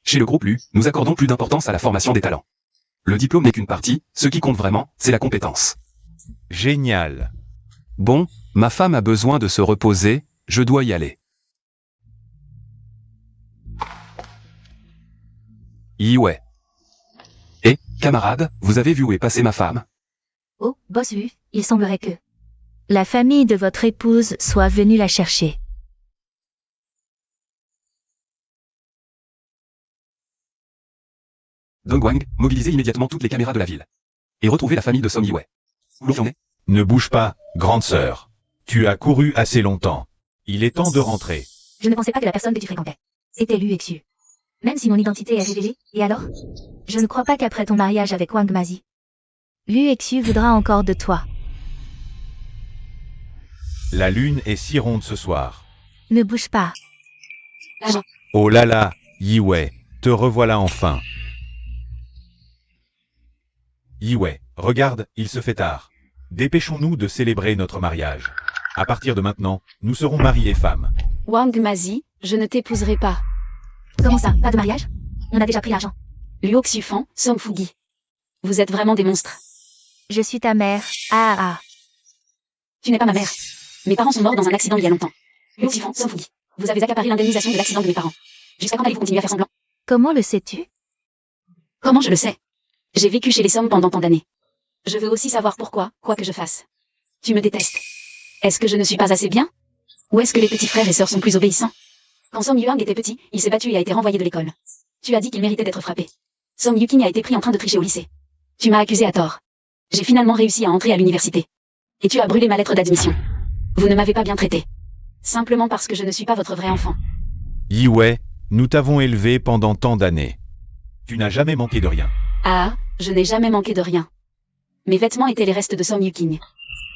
Chez le groupe LU, nous accordons plus d'importance à la formation des talents. Le diplôme n'est qu'une partie, ce qui compte vraiment, c'est la compétence. Génial. Bon, ma femme a besoin de se reposer, je dois y aller. Ouais. Et, camarade, vous avez vu où est passée ma femme? Oh, Boss Hu, il semblerait que la famille de votre épouse soit venue la chercher. Dongguang, mobilisez immédiatement toutes les caméras de la ville. Et retrouvez la famille de Song Yue. Où l'on en est? Ne bouge pas, grande sœur. Tu as couru assez longtemps. Il est temps de rentrer. Je ne pensais pas que la personne que tu fréquentais était Uexu. Même si mon identité est révélée, et alors? Je ne crois pas qu'après ton mariage avec Wang Mazi, Uexu voudra encore de toi. La lune est si ronde ce soir. Ne bouge pas. Oh là là, Yue, te revoilà enfin. Yue, regarde, il se fait tard. Dépêchons-nous de célébrer notre mariage. À partir de maintenant, nous serons mari et femme. Wang Mazi, je ne t'épouserai pas. Comment ça, pas de mariage? On a déjà pris l'argent. Luo Xufan, Song Fugi. Vous êtes vraiment des monstres. Je suis ta mère. Ah. Tu n'es pas ma mère. Mes parents sont morts dans un accident il y a longtemps. Luo Xufan, Song Fugi. Vous avez accaparé l'indemnisation de l'accident de mes parents. Jusqu'à quand allez-vous continuer à faire semblant? Comment le sais-tu? Comment je le sais? J'ai vécu chez les Song pendant tant d'années. Je veux aussi savoir pourquoi, quoi que je fasse. Tu me détestes. Est-ce que je ne suis pas assez bien? Ou est-ce que les petits frères et sœurs sont plus obéissants? Quand Song Yuang était petit, il s'est battu et a été renvoyé de l'école. Tu as dit qu'il méritait d'être frappé. Song Yuking a été pris en train de tricher au lycée. Tu m'as accusé à tort. J'ai finalement réussi à entrer à l'université. Et tu as brûlé ma lettre d'admission. Vous ne m'avez pas bien traité. Simplement parce que je ne suis pas votre vrai enfant. Yue, nous t'avons élevé pendant tant d'années. Tu n'as jamais manqué de rien. Ah, je n'ai jamais manqué de rien. Mes vêtements étaient les restes de Song Yuking.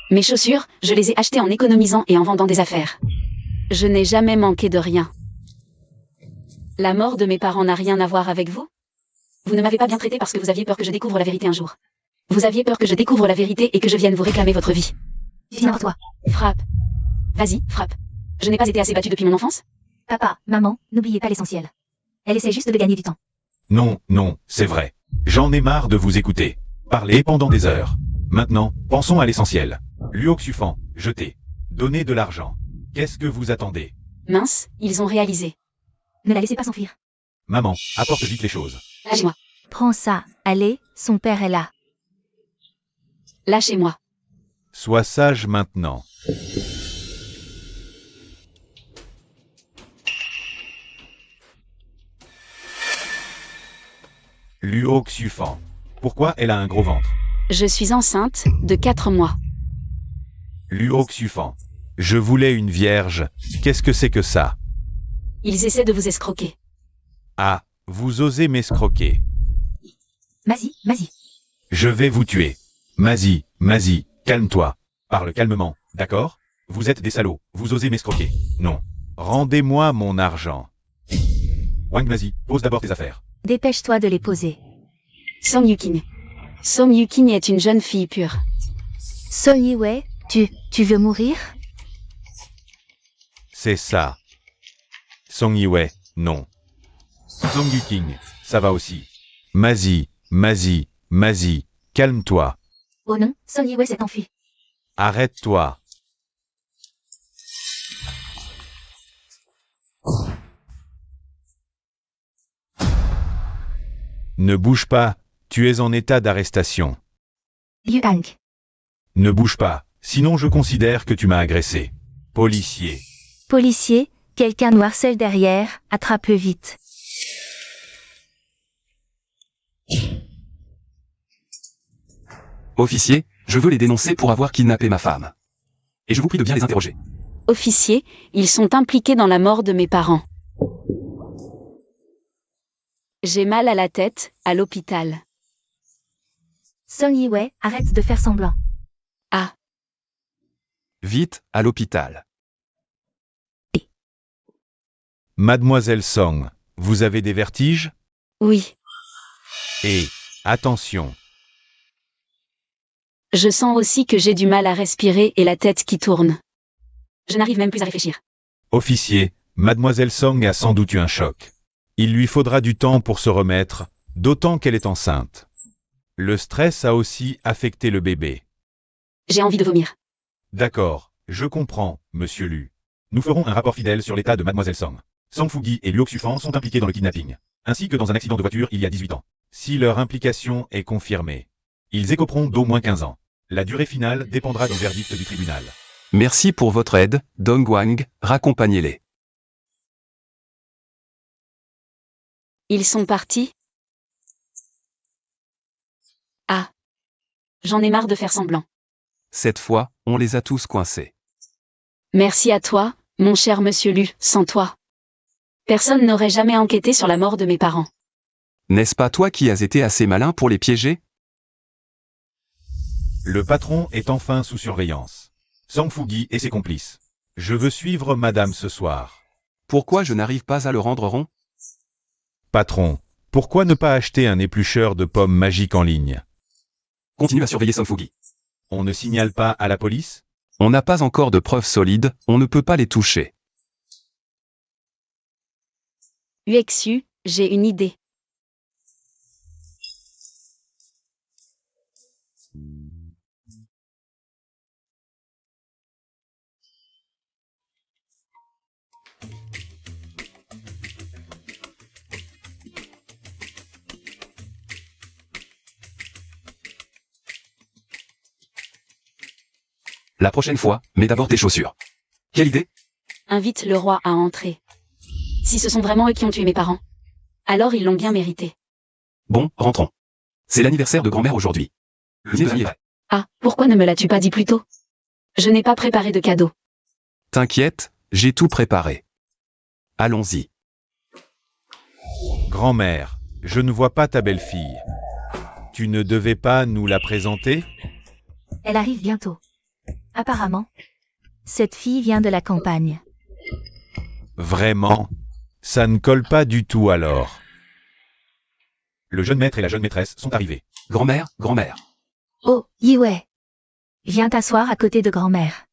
Mes chaussures, je les ai achetées en économisant et en vendant des affaires. Je n'ai jamais manqué de rien. La mort de mes parents n'a rien à voir avec vous? Vous ne m'avez pas bien traité parce que vous aviez peur que je découvre la vérité un jour. Vous aviez peur que je découvre la vérité et que je vienne vous réclamer votre vie. Dis n'importe quoi. Frappe. Vas-y, frappe. Je n'ai pas été assez battue depuis mon enfance? Papa, maman, n'oubliez pas l'essentiel. Elle essaie juste de gagner du temps. Non, c'est vrai. J'en ai marre de vous écouter. Parler pendant des heures. Maintenant, pensons à l'essentiel. Luo Xufan, jetez. Donnez de l'argent. Qu'est-ce que vous attendez? Mince, ils ont réalisé. Ne la laissez pas s'enfuir. Maman, apporte vite les choses. Lâchez-moi. Prends ça, allez, son père est là. Lâchez-moi. Sois sage maintenant. Luo Xufan. Pourquoi elle a un gros ventre? Je suis enceinte, de 4 mois. Luo Xufan. Je voulais une vierge. Qu'est-ce que c'est que ça? Ils essaient de vous escroquer. Ah, vous osez m'escroquer. Mazi. Je vais vous tuer. Mazi, calme-toi. Parle calmement, d'accord? Vous êtes des salauds, vous osez m'escroquer. Non. Rendez-moi mon argent. Wang Mazi, pose d'abord tes affaires. Dépêche-toi de les poser. Song Yuking. Song Yuking est une jeune fille pure. Song Yue, tu veux mourir? C'est ça. Song Yue, non. Song Yuking, ça va aussi. Mazi, calme-toi. Oh non, Song Yue s'est enfui. Arrête-toi. Ne bouge pas, tu es en état d'arrestation. Yuang. Ne bouge pas, sinon je considère que tu m'as agressé. Policier. Policier, quelqu'un nous harcèle derrière, attrape-le vite. Officier, je veux les dénoncer pour avoir kidnappé ma femme. Et je vous prie de bien les interroger. Officier, ils sont impliqués dans la mort de mes parents. J'ai mal à la tête, à l'hôpital. Song Yi-wei, arrête de faire semblant. Ah, Vite, à l'hôpital. Mademoiselle Song, vous avez des vertiges? oui. Et, attention, Je sens aussi que j'ai du mal à respirer et la tête qui tourne. Je n'arrive même plus à réfléchir. officier, Mademoiselle Song a sans doute eu un choc. Il lui faudra du temps pour se remettre, d'autant qu'elle est enceinte. Le stress a aussi affecté le bébé. J'ai envie de vomir. D'accord, je comprends, monsieur Lu. Nous ferons un rapport fidèle sur l'état de Mademoiselle Song. Sang Fugi et Luo Xufan sont impliqués dans le kidnapping, ainsi que dans un accident de voiture il y a 18 ans. Si leur implication est confirmée, ils écoperont d'au moins 15 ans. La durée finale dépendra du verdict du tribunal. Merci pour votre aide, Dong Wang, raccompagnez-les. Ils sont partis? Ah. J'en ai marre de faire semblant. Cette fois, on les a tous coincés. Merci à toi, mon cher monsieur Lu, sans toi. Personne n'aurait jamais enquêté sur la mort de mes parents. N'est-ce pas toi qui as été assez malin pour les piéger? Le patron est enfin sous surveillance. Sang Fugi et ses complices. Je veux suivre madame ce soir. Pourquoi je n'arrive pas à le rendre rond? Patron, pourquoi ne pas acheter un éplucheur de pommes magiques en ligne? Continue à surveiller Song Fugi. On ne signale pas à la police? On n'a pas encore de preuves solides, on ne peut pas les toucher. Uexu, j'ai une idée. La prochaine fois, mets d'abord tes chaussures. Quelle idée? Invite le roi à entrer. Si ce sont vraiment eux qui ont tué mes parents, alors ils l'ont bien mérité. Bon, rentrons. C'est l'anniversaire de grand-mère aujourd'hui. Le dîner est prêt. Ah, pourquoi ne me l'as-tu pas dit plus tôt? Je n'ai pas préparé de cadeau. T'inquiète, j'ai tout préparé. Allons-y. Grand-mère, je ne vois pas ta belle-fille. Tu ne devais pas nous la présenter? Elle arrive bientôt. Apparemment, cette fille vient de la campagne. Vraiment? Ça ne colle pas du tout alors. Le jeune maître et la jeune maîtresse sont arrivés. Grand-mère, grand-mère. Oh, Yi-wei. Viens t'asseoir à côté de grand-mère.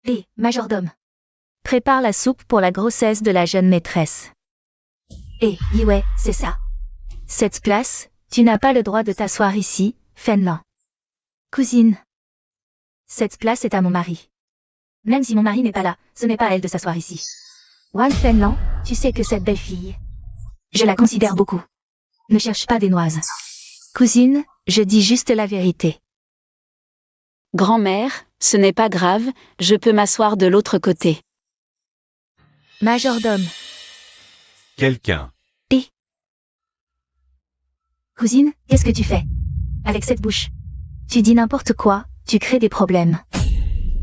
Et, majordome. Prépare la soupe pour la grossesse de la jeune maîtresse. Et, Yi-wei, c'est ça. Cette place, tu n'as pas le droit de t'asseoir ici, Fenlan. Cousine. Cette place est à mon mari. Même si mon mari n'est pas là, ce n'est pas à elle de s'asseoir ici. Wang Fenlan, tu sais que cette belle fille, je la considère beaucoup. Ne cherche pas des noises. Cousine, je dis juste la vérité. Grand-mère, ce n'est pas grave, je peux m'asseoir de l'autre côté. Majordome. Quelqu'un. Cousine, qu'est-ce que tu fais? Avec cette bouche. Tu dis n'importe quoi, tu crées des problèmes.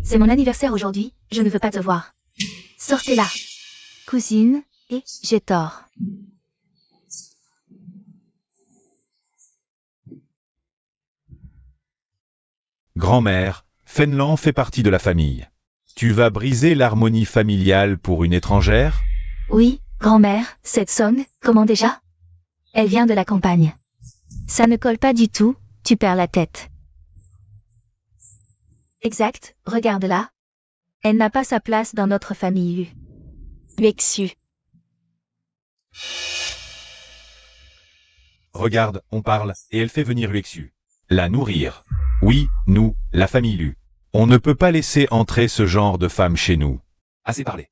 C'est mon anniversaire aujourd'hui, je ne veux pas te voir. Sortez là. Cousine, et j'ai tort. Grand-mère, Fenlan fait partie de la famille. Tu vas briser l'harmonie familiale pour une étrangère? Oui, grand-mère, cette Song, comment déjà? Elle vient de la campagne. Ça ne colle pas du tout, tu perds la tête. Exact, regarde-la. Elle n'a pas sa place dans notre famille. Uexu. Regarde, on parle, et elle fait venir Luexu. La nourrir. Oui, nous, la famille Lu. On ne peut pas laisser entrer ce genre de femme chez nous. Assez parlé.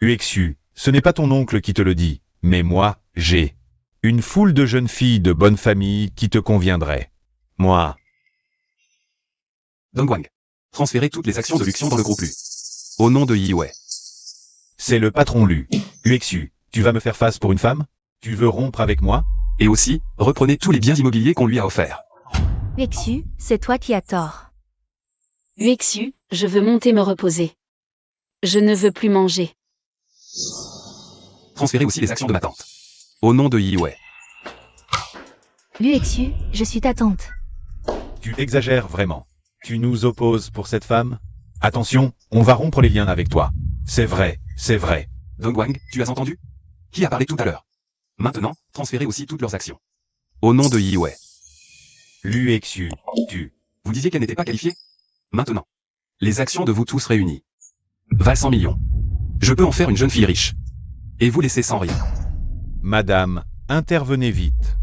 Uexu, ce n'est pas ton oncle qui te le dit, mais moi, j'ai une foule de jeunes filles de bonne famille qui te conviendraient. Moi. Dong Wang. Transférez toutes les actions de Luxion dans le groupe Lu. Au nom de Yi-wei. C'est le patron Lu. Uexu, tu vas me faire face pour une femme? Tu veux rompre avec moi? Et aussi, reprenez tous les biens immobiliers qu'on lui a offerts. Uexu, c'est toi qui as tort. Uexu, je veux monter me reposer. Je ne veux plus manger. Transférez aussi les actions de ma tante. Au nom de Yiwei. Luexu, je suis ta tante. Tu exagères vraiment. Tu nous opposes pour cette femme? Attention, on va rompre les liens avec toi. C'est vrai, c'est vrai. Dongguang, tu as entendu? Qui a parlé tout à l'heure? Maintenant, transférez aussi toutes leurs actions. Au nom de Yiwei. Luexu, tu. Vous disiez qu'elle n'était pas qualifiée? Maintenant. Les actions de vous tous réunis valent 100 millions. Je peux en faire une jeune fille riche. Et vous laisser sans rien. Madame, intervenez vite.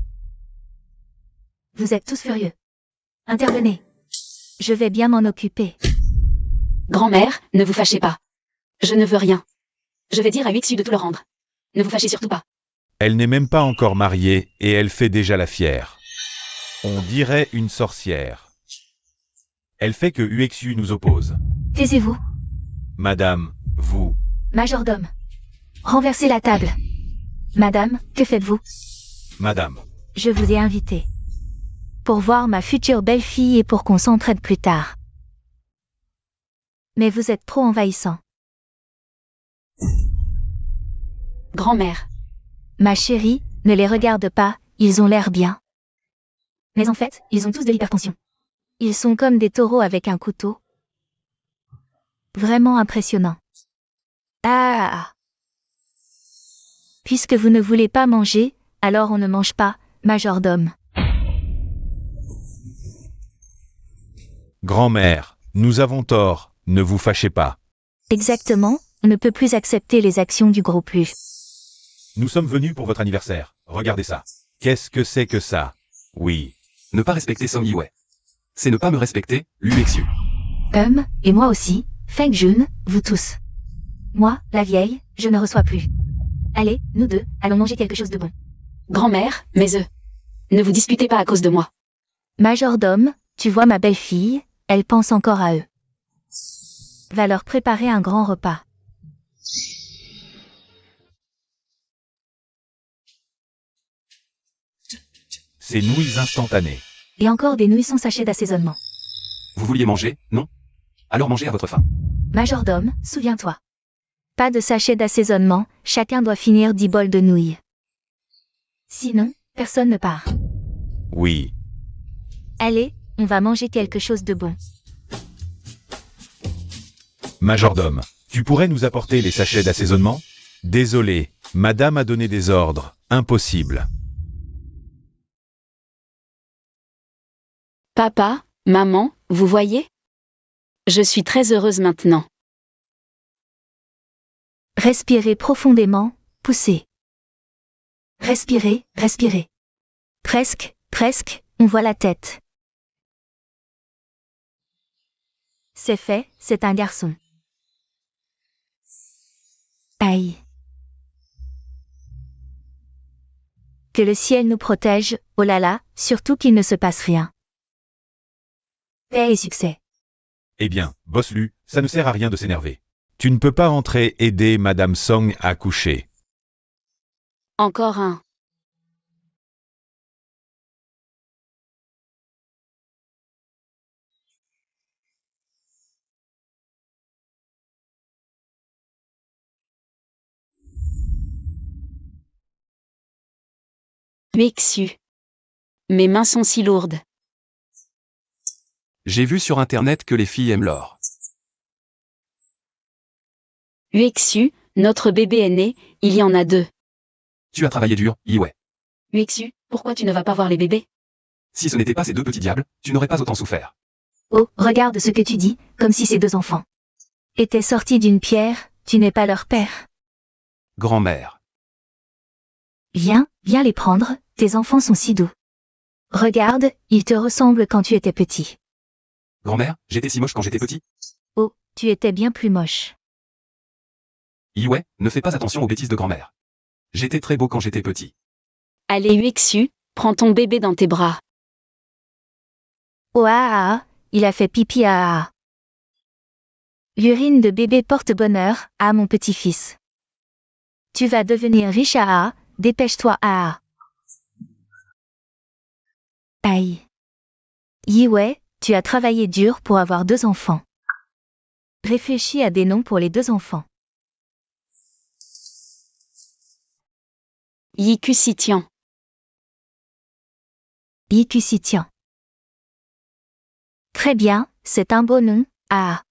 Vous êtes tous furieux. Intervenez. Je vais bien m'en occuper. Grand-mère, ne vous fâchez pas. Je ne veux rien. Je vais dire à Uexu de tout le rendre. Ne vous fâchez surtout pas. Elle n'est même pas encore mariée et elle fait déjà la fière. On dirait une sorcière. Elle fait que Uexu nous oppose. Taisez-vous. Madame, vous. Majordome. Renversez la table. Madame, que faites-vous? Madame. Je vous ai invité. Pour voir ma future belle-fille et pour qu'on s'entraide plus tard. Mais vous êtes trop envahissant. Grand-mère. Ma chérie, ne les regarde pas, ils ont l'air bien. Mais en fait, ils ont tous de l'hypertension. Ils sont comme des taureaux avec un couteau. Vraiment impressionnant. Ah. Puisque vous ne voulez pas manger, alors on ne mange pas, majordome. Grand-mère, nous avons tort, ne vous fâchez pas. Exactement, on ne peut plus accepter les actions du gros plus. Nous sommes venus pour votre anniversaire. Regardez ça. Qu'est-ce que c'est que ça? Oui. Ne pas respecter Song Yiwei. C'est ne pas me respecter, Luexu. Et moi aussi, Feng Jun, vous tous. Moi, la vieille, je ne reçois plus. Allez, nous deux, allons manger quelque chose de bon. Grand-mère, mes œufs. Ne vous disputez pas à cause de moi. Majordome, tu vois ma belle-fille, elle pense encore à eux. Va leur préparer un grand repas. C'est nouilles instantanées. Et encore des nouilles sans sachet d'assaisonnement. Vous vouliez manger, non? Alors mangez à votre faim. Majordome, souviens-toi. Pas de sachet d'assaisonnement, chacun doit finir 10 bols de nouilles. Sinon, personne ne part. Oui. Allez, on va manger quelque chose de bon. Majordome, tu pourrais nous apporter les sachets d'assaisonnement? Désolé, madame a donné des ordres. Impossible. Papa, maman, vous voyez? Je suis très heureuse maintenant. Respirez profondément, poussez. Respirez, respirez. Presque, presque, on voit la tête. C'est fait, c'est un garçon. Aïe. Que le ciel nous protège, oh là là, surtout qu'il ne se passe rien. Paix et succès. Eh bien, boss Lu, ça ne sert à rien de s'énerver. Tu ne peux pas entrer aider madame Song à coucher. Encore un. Uexu. Mes mains sont si lourdes. J'ai vu sur internet que les filles aiment l'or. Uexu, notre bébé est né, il y en a 2. Tu as travaillé dur, Yiwei. Uexu, pourquoi tu ne vas pas voir les bébés? Si ce n'était pas ces 2 petits diables, tu n'aurais pas autant souffert. Oh, regarde ce que tu dis, comme si ces 2 enfants étaient sortis d'une pierre, tu n'es pas leur père. Grand-mère. Viens, viens les prendre, tes enfants sont si doux. Regarde, ils te ressemblent quand tu étais petit. Grand-mère, j'étais si moche quand j'étais petit. Oh, tu étais bien plus moche. Yiwei, ne fais pas attention aux bêtises de grand-mère. J'étais très beau quand j'étais petit. Allez Uexu, prends ton bébé dans tes bras. Oh ah ah, il a fait pipi ah ah. L'urine de bébé porte bonheur, ah mon petit-fils. Tu vas devenir riche ah ah, dépêche-toi ah ah. Aïe. Yiwei, tu as travaillé dur pour avoir 2 enfants. Réfléchis à des noms pour les 2 enfants. Yikusitian. Yikusitian. Très bien, c'est un beau nom. Ah.